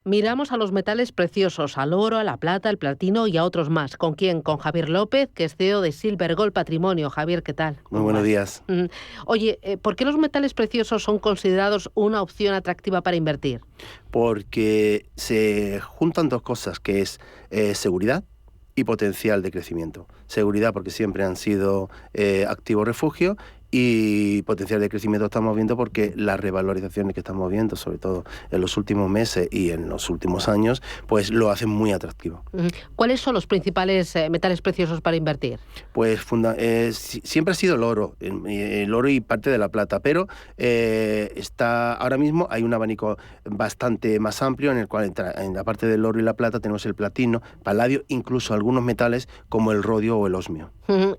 Miramos a los metales preciosos, al oro, a la plata, al platino y a otros más. ¿Con quién? Con Javier López, que es CEO de Silver Gold Patrimonio. Javier, ¿qué tal? Muy buenos días. Oye, ¿por qué los metales preciosos son considerados una opción atractiva para invertir? Porque se juntan dos cosas, que es seguridad y potencial de crecimiento. Seguridad porque siempre han sido activo refugio, y potencial de crecimiento estamos viendo porque las revalorizaciones que estamos viendo, sobre todo en los últimos meses y en los últimos años, pues lo hacen muy atractivo. ¿Cuáles son los principales metales preciosos para invertir? Pues siempre ha sido el oro y parte de la plata, pero ahora mismo hay un abanico bastante más amplio en el cual en la parte del oro y la plata tenemos el platino, paladio, incluso algunos metales como el rodio o el osmio.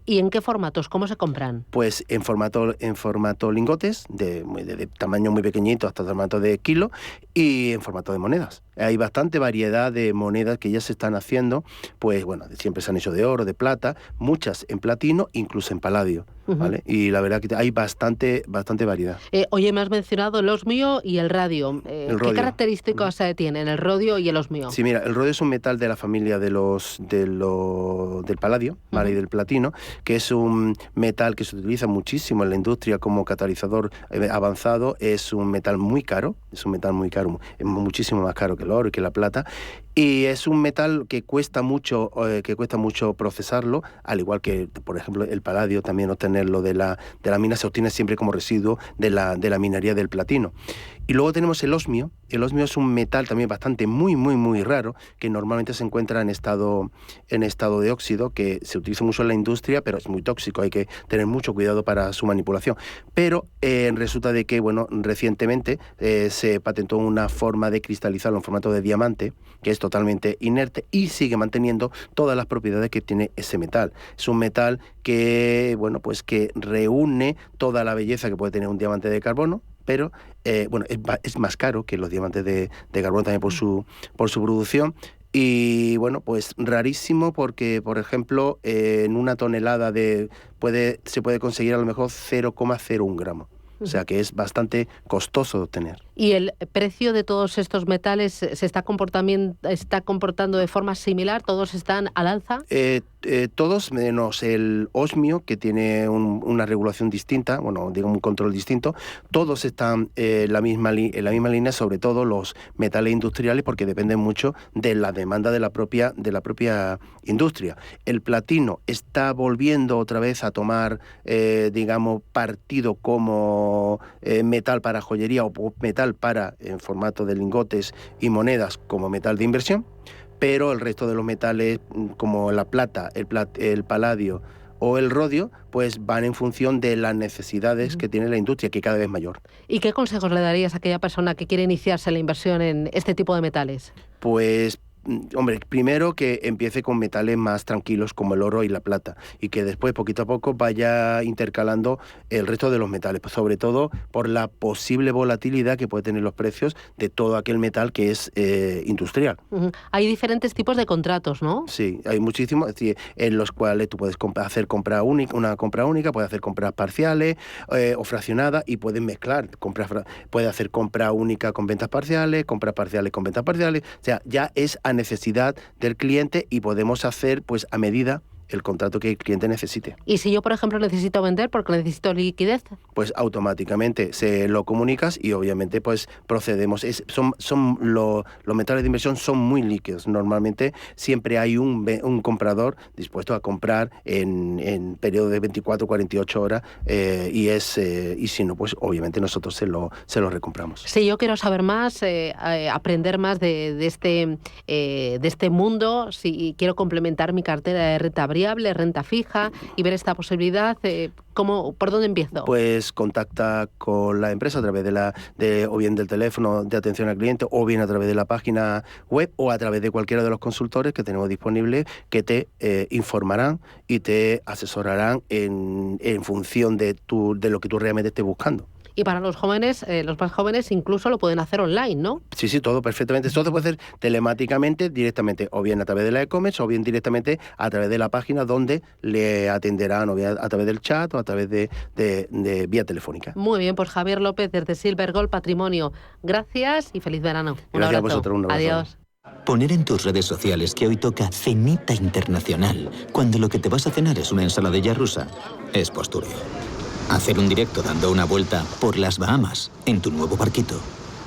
¿Y en qué formatos? ¿Cómo se compran? Pues en formato lingotes, de tamaño muy pequeñito hasta formato de kilo, y en formato de monedas. Hay bastante variedad de monedas que ya se están haciendo, pues bueno, siempre se han hecho de oro, de plata, muchas en platino, incluso en paladio, ¿vale? Y la verdad que hay bastante variedad. Oye, me has mencionado el osmio y el radio. ¿Qué características tienen el rodio y el osmio? Sí, mira, el rodio es un metal de la familia del paladio, ¿vale? Y del platino, que es un metal que se utiliza muchísimo en la industria como catalizador avanzado. Es un metal muy caro, es muchísimo más caro que el oro y que la plata. Y es un metal que cuesta mucho procesarlo, al igual que, por ejemplo, el paladio, también obtenerlo de la mina se obtiene siempre como residuo de la minería del platino. Y luego tenemos el osmio. El osmio es un metal también bastante muy raro, que normalmente se encuentra en estado de óxido, que se utiliza mucho en la industria, pero es muy tóxico, hay que tener mucho cuidado para su manipulación. Pero resulta de que, bueno, recientemente se patentó una forma de cristalizarlo en formato de diamante, que es totalmente inerte y sigue manteniendo todas las propiedades que tiene ese metal. Es un metal que, bueno, pues que reúne toda la belleza que puede tener un diamante de carbono, pero es más caro que los diamantes de carbono también por su producción. Y bueno, pues rarísimo porque, por ejemplo, en una tonelada se puede conseguir a lo mejor 0,01 gramos. O sea que es bastante costoso de obtener. ¿Y el precio de todos estos metales se está comportando de forma similar? ¿Todos están al alza? Todos, menos el osmio, que tiene una regulación distinta, digamos un control distinto. Todos están en la misma línea, sobre todo los metales industriales, porque dependen mucho de la demanda de la propia industria. El platino está volviendo otra vez a tomar, partido como metal para joyería o metal en formato de lingotes y monedas como metal de inversión, pero el resto de los metales como la plata, el paladio o el rodio, pues van en función de las necesidades que tiene la industria, que cada vez es mayor. ¿Y qué consejos le darías a aquella persona que quiere iniciarse en la inversión en este tipo de metales? Pues hombre, primero que empiece con metales más tranquilos como el oro y la plata y que después poquito a poco vaya intercalando el resto de los metales, pues sobre todo por la posible volatilidad que puede tener los precios de todo aquel metal que es industrial. Hay diferentes tipos de contratos, ¿no? Sí, hay muchísimos, es decir, en los cuales tú puedes hacer una compra única, puedes hacer compras parciales o fraccionadas y puedes mezclar, puedes hacer compra única con ventas parciales, compras parciales con ventas parciales, o sea, ya es a necesidad del cliente y podemos hacer pues a medida el contrato que el cliente necesite. ¿Y si yo, por ejemplo, necesito vender porque necesito liquidez? Pues automáticamente se lo comunicas y obviamente pues procedemos. Los metales de inversión son muy líquidos. Normalmente siempre hay un comprador dispuesto a comprar en periodo de 24 o 48 horas y si no, pues obviamente nosotros se lo recompramos. Si yo quiero saber más, aprender más de este mundo, si quiero complementar mi cartera de renta variable, renta fija y ver esta posibilidad, ¿por dónde empiezo? Pues contacta con la empresa a través o bien del teléfono de atención al cliente o bien a través de la página web o a través de cualquiera de los consultores que tenemos disponibles que te informarán y te asesorarán en función de lo que tú realmente estés buscando. Y para los jóvenes, los más jóvenes, incluso lo pueden hacer online, ¿no? Sí, todo perfectamente. Todo se puede hacer telemáticamente, directamente, o bien a través de la e-commerce, o bien directamente a través de la página donde le atenderán, o bien a través del chat o a través de vía telefónica. Muy bien, pues Javier López desde Silver Gold Patrimonio. Gracias y feliz verano. Gracias a vosotros. Un abrazo. Adiós. Poner en tus redes sociales que hoy toca cenita internacional, cuando lo que te vas a cenar es una ensaladilla rusa, es postureo. Hacer un directo dando una vuelta por las Bahamas en tu nuevo barquito,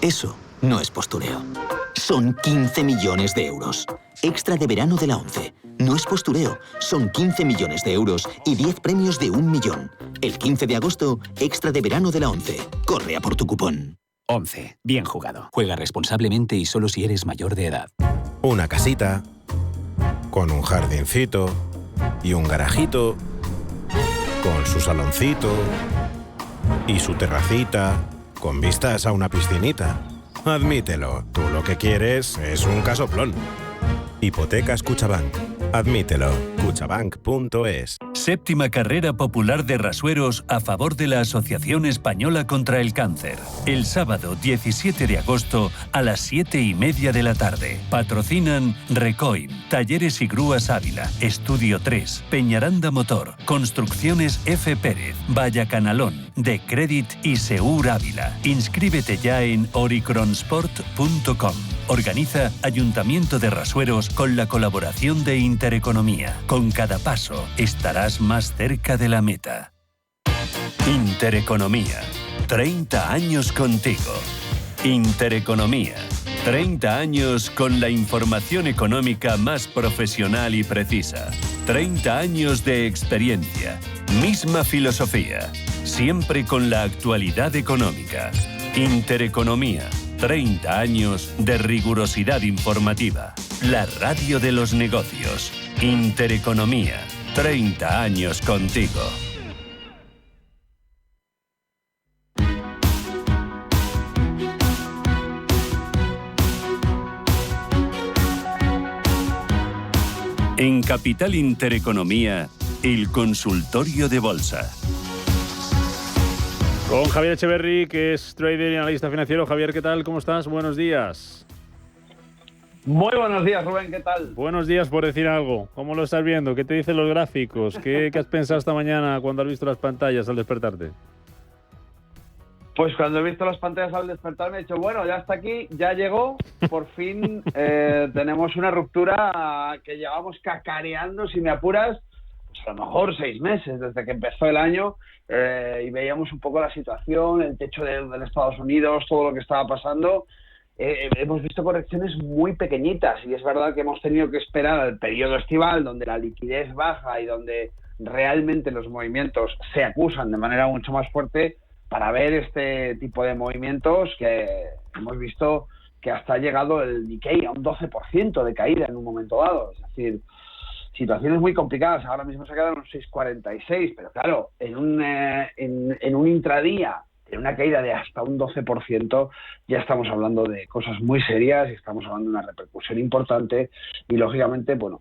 eso no es postureo. Son 15 millones de euros. Extra de verano de la ONCE. No es postureo, son 15 millones de euros y 10 premios de 1 millón. El 15 de agosto, extra de verano de la ONCE. Corre a por tu cupón. ONCE. Bien jugado. Juega responsablemente y solo si eres mayor de edad. Una casita con un jardincito y un garajito con su saloncito y su terracita con vistas a una piscinita. Admítelo, tú lo que quieres es un casoplón. Hipotecas Cuchabank. Admítelo. Cuchabank.es. Séptima carrera popular de rasueros a favor de la Asociación Española contra el Cáncer. El sábado 17 de agosto a las 7:30 de la tarde. Patrocinan Recoim, Talleres y Grúas Ávila, Estudio 3, Peñaranda Motor, Construcciones F. Pérez, Vallacanalón, De Credit y Seur Ávila. Inscríbete ya en oricronsport.com. Organiza Ayuntamiento de Rasueros con la colaboración de Intereconomía. Con cada paso estarás más cerca de la meta. Intereconomía. 30 años contigo. Intereconomía. 30 años con la información económica más profesional y precisa. 30 años de experiencia. Misma filosofía. Siempre con la actualidad económica. Intereconomía. 30 años de rigurosidad informativa. La radio de los negocios. Intereconomía. 30 años contigo. En Capital Intereconomía, el consultorio de bolsa. Con Javier Echeverry, que es trader y analista financiero. Javier, ¿qué tal? ¿Cómo estás? Buenos días. Muy buenos días, Rubén, ¿qué tal? Buenos días, por decir algo. ¿Cómo lo estás viendo? ¿Qué te dicen los gráficos? ¿Qué has pensado esta mañana cuando has visto las pantallas al despertarte? Pues cuando he visto las pantallas al despertar me he dicho, bueno, ya está aquí, ya llegó, por fin tenemos una ruptura que llevamos cacareando, si me apuras, pues a lo mejor 6 meses desde que empezó el año, y veíamos un poco la situación, el techo de Estados Unidos, todo lo que estaba pasando. Hemos visto correcciones muy pequeñitas y es verdad que hemos tenido que esperar al periodo estival donde la liquidez baja y donde realmente los movimientos se acusan de manera mucho más fuerte para ver este tipo de movimientos que hemos visto que hasta ha llegado el Nikkei a un 12% de caída en un momento dado. Es decir, situaciones muy complicadas. Ahora mismo se quedan unos 6,46, pero claro, en un intradía, en una caída de hasta un 12%, ya estamos hablando de cosas muy serias y estamos hablando de una repercusión importante y, lógicamente, bueno,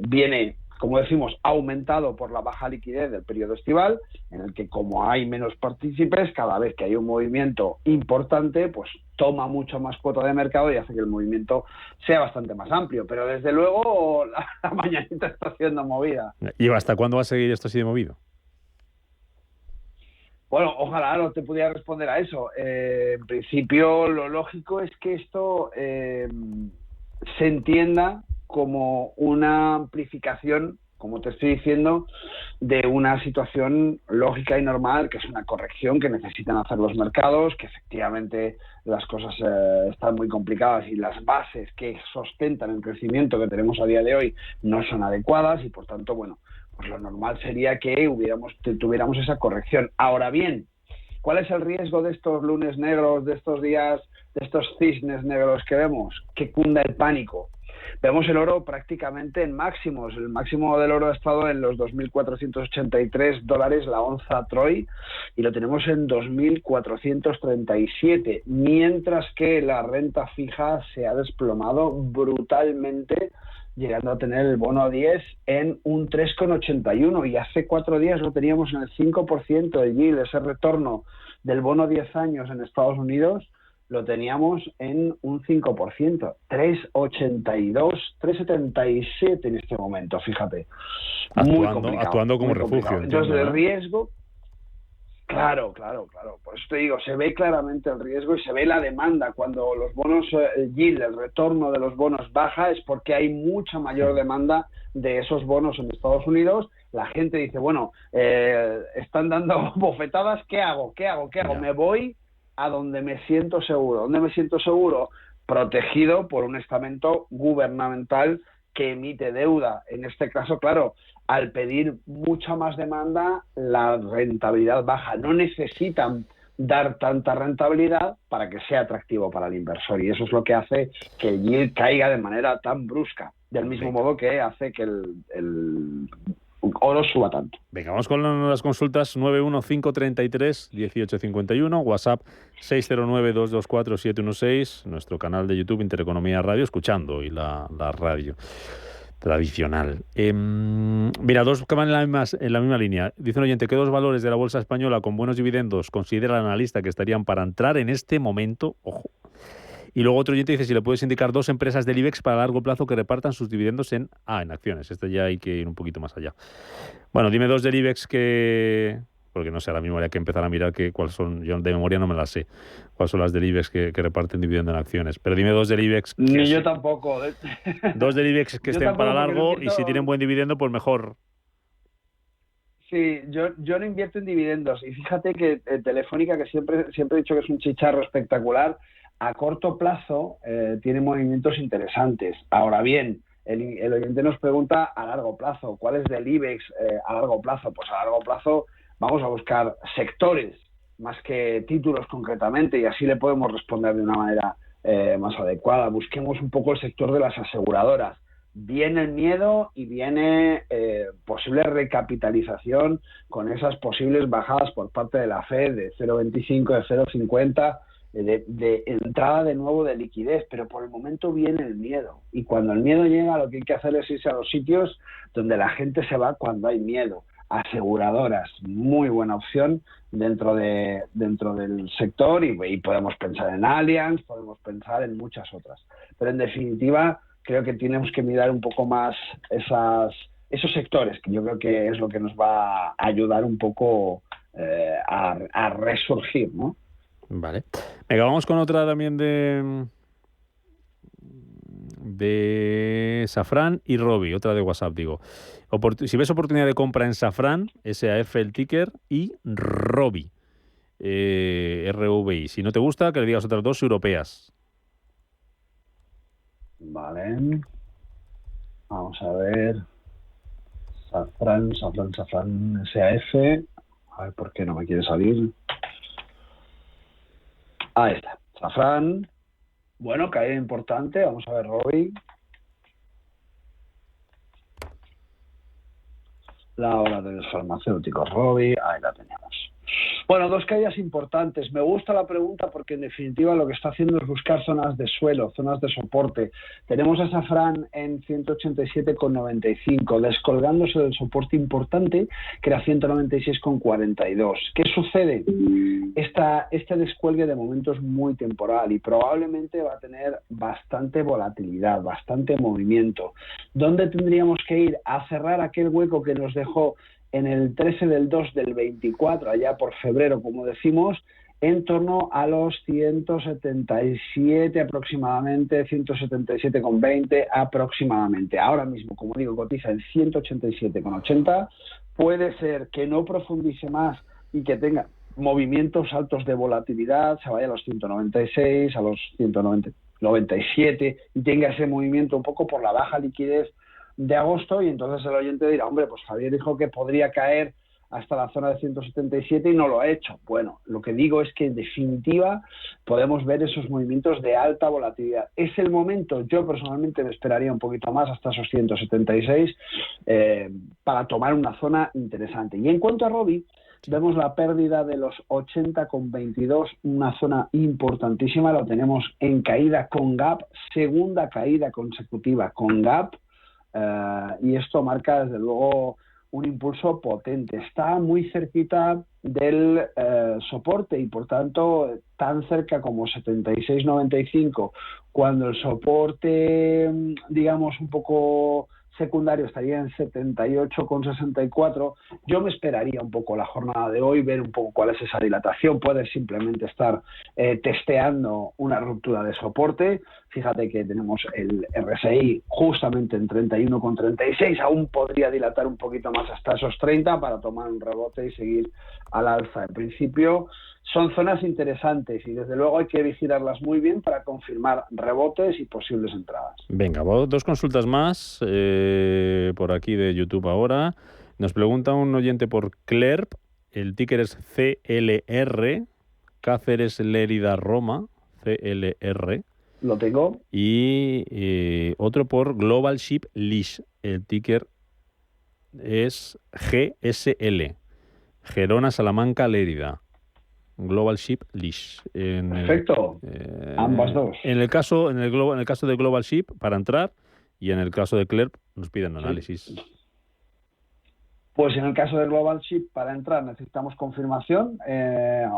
viene, como decimos, aumentado por la baja liquidez del periodo estival, en el que como hay menos partícipes, cada vez que hay un movimiento importante, pues toma mucho más cuota de mercado y hace que el movimiento sea bastante más amplio. Pero desde luego la mañanita está siendo movida. ¿Y hasta cuándo va a seguir esto así de movido? Bueno, ojalá no te pudiera responder a eso. En principio, lo lógico es que esto se entienda como una amplificación, como te estoy diciendo, de una situación lógica y normal, que es una corrección que necesitan hacer los mercados, que efectivamente las cosas están muy complicadas y las bases que sustentan el crecimiento que tenemos a día de hoy no son adecuadas y, por tanto, bueno, pues lo normal sería que tuviéramos esa corrección. Ahora bien, ¿cuál es el riesgo de estos lunes negros, de estos días, de estos cisnes negros que vemos? Que cunda el pánico. Vemos el oro prácticamente en máximos. El máximo del oro ha estado en los $2.483 la onza Troy y lo tenemos en 2.437, mientras que la renta fija se ha desplomado brutalmente, llegando a tener el bono 10 en un 3,81 y hace 4 días lo teníamos en el 5% de yield. Ese retorno del bono 10 años en Estados Unidos lo teníamos en un 5%, 3,82, 3,77 en este momento, fíjate. Actuando como refugio. Entonces, el riesgo... Claro. Por eso te digo, se ve claramente el riesgo y se ve la demanda. Cuando los bonos yield, el retorno de los bonos baja, es porque hay mucha mayor demanda de esos bonos en Estados Unidos. La gente dice, bueno, están dando bofetadas, ¿qué hago? Me voy a donde me siento seguro. ¿Dónde me siento seguro? Protegido por un estamento gubernamental que emite deuda. En este caso, claro, al pedir mucha más demanda, la rentabilidad baja. No necesitan dar tanta rentabilidad para que sea atractivo para el inversor. Y eso es lo que hace que el yield caiga de manera tan brusca. Del mismo modo que hace que el oro suba tanto. Venga, vamos con las consultas. 915331851, WhatsApp 609224716, nuestro canal de YouTube Intereconomía Radio, escuchando y la radio tradicional. Mira, dos que van en la misma línea. Dice un oyente, ¿qué dos valores de la bolsa española con buenos dividendos considera el analista que estarían para entrar en este momento? Ojo. Y luego otro oyente dice si le puedes indicar 2 empresas del IBEX para largo plazo que repartan sus dividendos en acciones. Este ya hay que ir un poquito más allá. Bueno, dime 2 del IBEX que... Porque no sé, ahora mismo habría que empezar a mirar cuáles son. Yo de memoria no me las sé. ¿Cuáles son las del IBEX que reparten dividendo en acciones? Pero dime 2 del IBEX. Ni yo tampoco. 2 del IBEX que estén para largo y si tienen buen dividendo, pues mejor. Sí, yo no invierto en dividendos. Y fíjate que Telefónica, que siempre he dicho que es un chicharro espectacular, a corto plazo tiene movimientos interesantes. Ahora bien, el oyente nos pregunta a largo plazo, ¿cuál es del IBEX a largo plazo? Pues a largo plazo vamos a buscar sectores más que títulos concretamente, y así le podemos responder de una manera más adecuada. Busquemos un poco el sector de las aseguradoras. Viene el miedo y viene posible recapitalización con esas posibles bajadas por parte de la FED de 0,25, de 0,50, de entrada de nuevo de liquidez, pero por el momento viene el miedo. Y cuando el miedo llega, lo que hay que hacer es irse a los sitios donde la gente se va cuando hay miedo. Aseguradoras, muy buena opción dentro del sector, y podemos pensar en Allianz, podemos pensar en muchas otras. Pero en definitiva, creo que tenemos que mirar un poco más esos sectores, que yo creo que es lo que nos va a ayudar un poco a resurgir, ¿no? Vale. Venga, vamos con otra también de Safran y Robi, otra de WhatsApp, digo. Si ves oportunidad de compra en Safran, SAF el ticker, y Robi, RVI. Si no te gusta, que le digas otras dos europeas. Vale. Vamos a ver. Safran, SAF. A ver por qué no me quiere salir. Ahí está. Safran. Bueno, caída importante. Vamos a ver Robi. La hora de los farmacéuticos Robi. Ahí la tenemos. Bueno, dos caídas importantes. Me gusta la pregunta porque en definitiva lo que está haciendo es buscar zonas de suelo, zonas de soporte. Tenemos a Safran en 187,95, descolgándose del soporte importante que era 196,42. ¿Qué sucede? Este descuelgue de momento es muy temporal y probablemente va a tener bastante volatilidad, bastante movimiento. ¿Dónde tendríamos que ir? A cerrar aquel hueco que nos dejó en el 13 del 2 del 24, allá por febrero, como decimos, en torno a los 177 aproximadamente, 177,20 aproximadamente. Ahora mismo, como digo, cotiza en 187,80. Puede ser que no profundice más y que tenga movimientos altos de volatilidad, se vaya a los 196, a los 197 y tenga ese movimiento un poco por la baja liquidez de agosto, y entonces el oyente dirá, hombre, pues Javier dijo que podría caer hasta la zona de 177 y no lo ha hecho. Bueno, lo que digo es que en definitiva podemos ver esos movimientos de alta volatilidad. Es el momento, yo personalmente me esperaría un poquito más hasta esos 176 para tomar una zona interesante. Y en cuanto a Robi, vemos la pérdida de los 80,22, una zona importantísima, lo tenemos en caída con gap, segunda caída consecutiva con gap. Y esto marca desde luego un impulso potente. Está muy cerquita del soporte y por tanto tan cerca como 76,95, cuando el soporte, digamos, un poco secundario estaría en 78,64. Yo me esperaría un poco la jornada de hoy, ver un poco cuál es esa dilatación. Puede simplemente estar testeando una ruptura de soporte. Fíjate que tenemos el RSI justamente en 31,36. Aún podría dilatar un poquito más hasta esos 30 para tomar un rebote y seguir al alza. En principio son zonas interesantes y desde luego hay que vigilarlas muy bien para confirmar rebotes y posibles entradas. Venga, dos consultas más por aquí de YouTube ahora. Nos pregunta un oyente por CLERP, el ticker es CLR, Cáceres Lérida Roma, CLR. Lo tengo. Y otro por Global Ship Lease, el ticker es GSL, Gerona Salamanca Lérida. Global Ship Lease. Perfecto. Ambas dos. En el caso de Global Ship, para entrar, y en el caso de CLERP, nos piden análisis. Sí. Pues en el caso de Global Ship, para entrar necesitamos confirmación.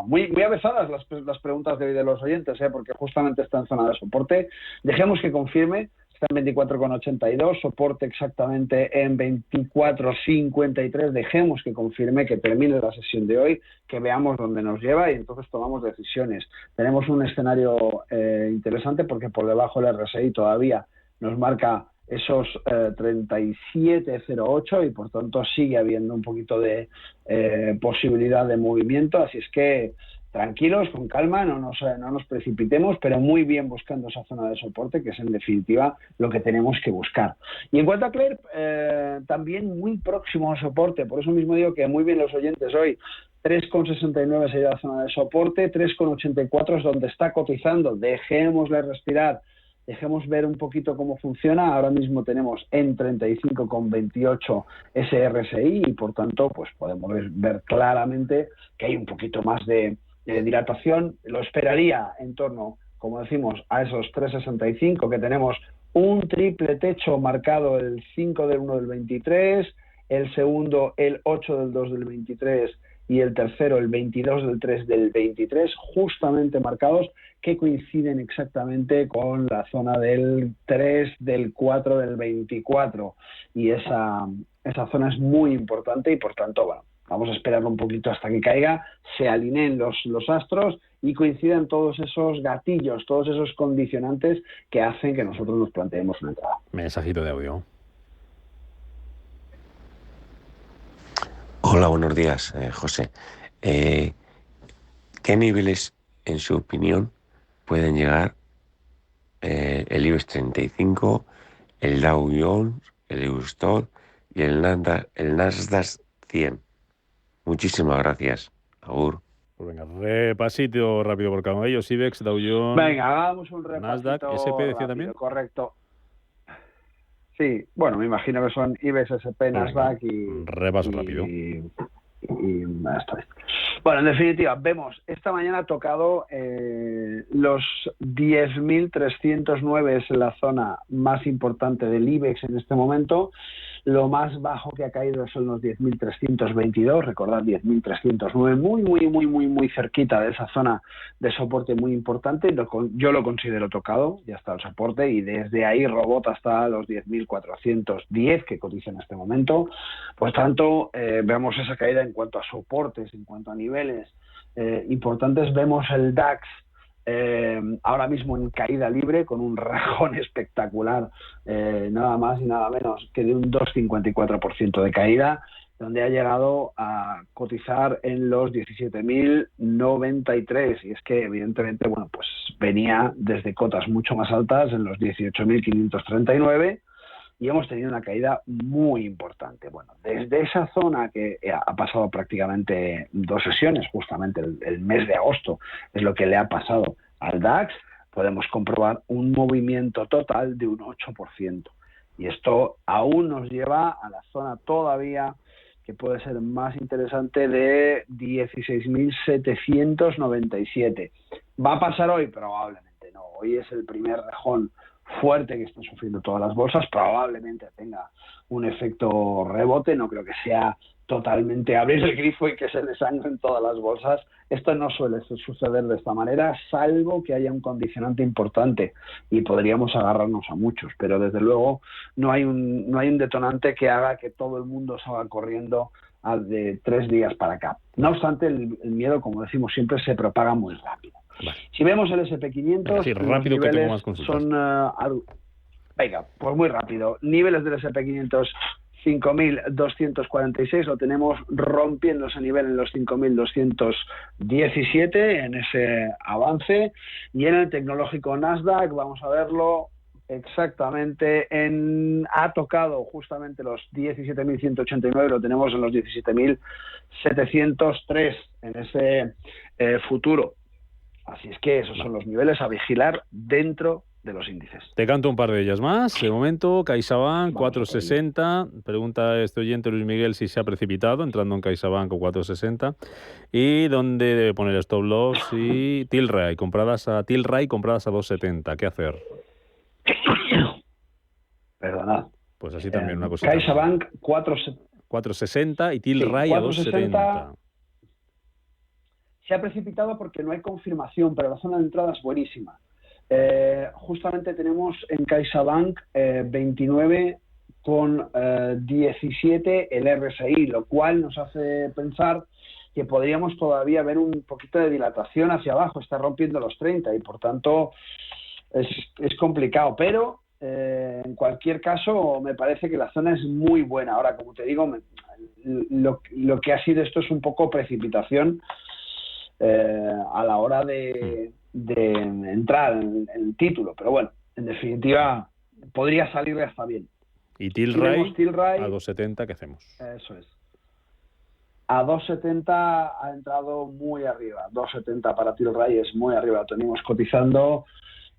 Muy avezadas las preguntas de los oyentes, porque justamente está en zona de soporte. Dejemos que confirme. Está en 24,82, soporte exactamente en 24,53. Dejemos que confirme, que termine la sesión de hoy, que veamos dónde nos lleva y entonces tomamos decisiones. Tenemos un escenario interesante porque por debajo el RSI todavía nos marca esos 37,08 y por tanto sigue habiendo un poquito de posibilidad de movimiento. Así es que tranquilos, con calma, no nos precipitemos, pero muy bien buscando esa zona de soporte, que es en definitiva lo que tenemos que buscar. Y en cuanto a Clerp, también muy próximo al soporte, por eso mismo digo que muy bien los oyentes hoy. 3,69 sería la zona de soporte, 3,84 es donde está cotizando, dejémosle respirar, dejemos ver un poquito cómo funciona. Ahora mismo tenemos en 35,28 ese RSI y por tanto pues podemos ver claramente que hay un poquito más de dilatación. Lo esperaría en torno, como decimos, a esos 3,65, que tenemos un triple techo marcado el 5 del 1 del 23, el segundo el 8 del 2 del 23 y el tercero el 22 del 3 del 23, justamente marcados, que coinciden exactamente con la zona del 3 del 4 del 24. Y esa zona es muy importante y por tanto, bueno, vamos a esperarlo un poquito hasta que caiga, se alineen los astros y coincidan todos esos gatillos, todos esos condicionantes que hacen que nosotros nos planteemos una entrada. Mensajito de audio. Hola, buenos días, José. ¿Qué niveles, en su opinión, pueden llegar el IBEX 35, el Dow Jones, el Eurostoxx y el Nasdaq 100? Muchísimas gracias. Agur. Pues venga, repasito rápido por cada uno de ellos. IBEX, Dow Jones, venga, hagamos un repasito. Nasdaq, SP decía rápido, también. Correcto. Sí, bueno, me imagino que son IBEX, SP, Nasdaq y... Repaso rápido. Y esto es. Bueno, en definitiva, vemos, esta mañana ha tocado los 10.309, es la zona más importante del IBEX en este momento. Lo más bajo que ha caído son los 10.322, recordad 10.309, muy cerquita de esa zona de soporte muy importante. Yo lo considero tocado, ya está el soporte, y desde ahí rebota hasta los 10.410 que cotiza en este momento. Por tanto, vemos esa caída en cuanto a soportes, en cuanto a niveles importantes. Vemos el DAX ahora mismo en caída libre, con un rajón espectacular, nada más y nada menos que de un 2,54% de caída, donde ha llegado a cotizar en los 17.093, y es que evidentemente, bueno, pues venía desde cotas mucho más altas, en los 18.539, y hemos tenido una caída muy importante. Bueno, desde esa zona que ha pasado prácticamente 2 sesiones, justamente el mes de agosto es lo que le ha pasado al DAX, podemos comprobar un movimiento total de un 8%. Y esto aún nos lleva a la zona todavía que puede ser más interesante de 16.797. ¿Va a pasar hoy? Probablemente no. Hoy es el primer rejón fuerte que están sufriendo todas las bolsas, probablemente tenga un efecto rebote, no creo que sea totalmente abrir el grifo y que se desangren todas las bolsas. Esto no suele suceder de esta manera, salvo que haya un condicionante importante, y podríamos agarrarnos a muchos, pero desde luego no hay un detonante que haga que todo el mundo salga corriendo de 3 días para acá. No obstante, el miedo, como decimos siempre, se propaga muy rápido. Vale. Si vemos el SP500, sí, rápido, que tengo más consultas. Son venga, pues muy rápido. Niveles del SP500 5.246, lo tenemos rompiendo ese nivel en los 5.217 en ese avance, y en el tecnológico Nasdaq vamos a verlo exactamente ha tocado justamente los 17.189, lo tenemos en los 17.703 en ese futuro. Así es que esos son los niveles a vigilar dentro de los índices. Te canto un par de ellas más. De momento, CaixaBank 460. Pregunta este oyente Luis Miguel si se ha precipitado entrando en CaixaBank o 460. Y dónde debe poner stop loss y Tilray compradas a 270. ¿Qué hacer? Perdonad. Pues así también una cosita. CaixaBank 460 y Tilray a 270. Se ha precipitado porque no hay confirmación, pero la zona de entrada es buenísima. Justamente tenemos en CaixaBank 29,17 el RSI, lo cual nos hace pensar que podríamos todavía ver un poquito de dilatación hacia abajo, está rompiendo los 30 y por tanto es complicado, pero en cualquier caso me parece que la zona es muy buena. Ahora, como te digo, lo que ha sido esto es un poco precipitación. a la hora de entrar en el título. Pero bueno, en definitiva, podría salirle hasta bien. Y Tilray a 2,70, ¿qué hacemos? Eso es. A 2,70 ha entrado muy arriba. 2,70 para Tilray es muy arriba. Lo tenemos cotizando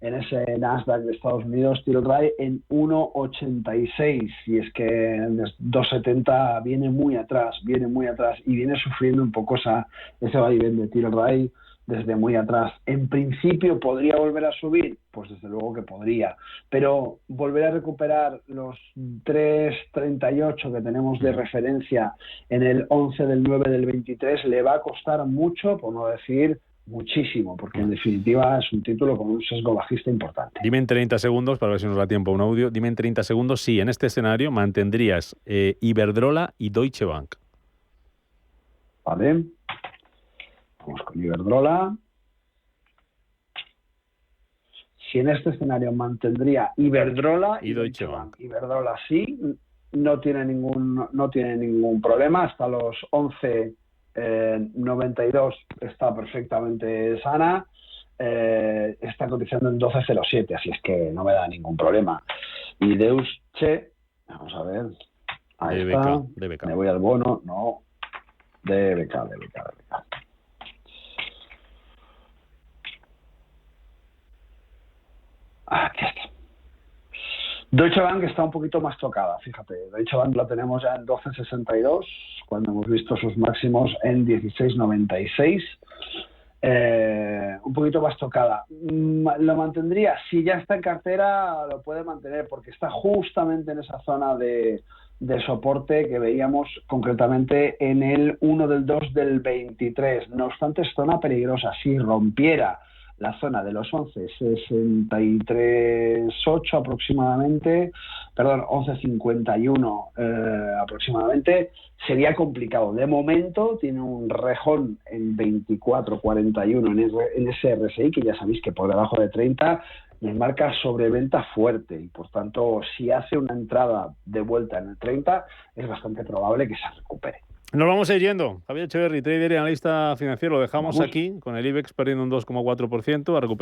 en ese Nasdaq de Estados Unidos, Tilray en 1,86. Y es que 2,70 viene muy atrás y viene sufriendo un poco ese vaivén de Tilray desde muy atrás. En principio, ¿podría volver a subir? Pues desde luego que podría. Pero volver a recuperar los 3,38 que tenemos de referencia en el 11 del 9 del 23 le va a costar mucho, por no decir muchísimo, porque en definitiva es un título con un sesgo bajista importante. Dime en 30 segundos, para ver si nos da tiempo un audio, dime en 30 segundos si en este escenario mantendrías Iberdrola y Deutsche Bank. Vale. Vamos con Iberdrola. Si en este escenario mantendría Iberdrola y Deutsche Bank. Iberdrola sí, no tiene ningún problema. Hasta los 11,92 está perfectamente sana. Está cotizando en 12,07, así es que no me da ningún problema. Y Deutsche, vamos a ver. Ahí está. DBK. Me voy al bono. No. DBK. Aquí está. Deutsche Bank está un poquito más tocada, fíjate. Deutsche Bank la tenemos ya en 12,62, cuando hemos visto sus máximos en 16,96. Un poquito más tocada. Lo mantendría. Si ya está en cartera, lo puede mantener, porque está justamente en esa zona de soporte que veíamos concretamente en el 1 del 2 del 23. No obstante, es zona peligrosa. Si rompiera la zona de los 11,63,8 aproximadamente, perdón, 11,51 aproximadamente, sería complicado. De momento tiene un rejón en 24,41 en ese RSI, que ya sabéis que por debajo de 30 nos marca sobreventa fuerte, y por tanto, si hace una entrada de vuelta en el 30, es bastante probable que se recupere. Nos vamos a ir yendo. Javier Echeverri, trader y analista financiero. Lo dejamos aquí, con el IBEX perdiendo un 2,4%. Ha recuperado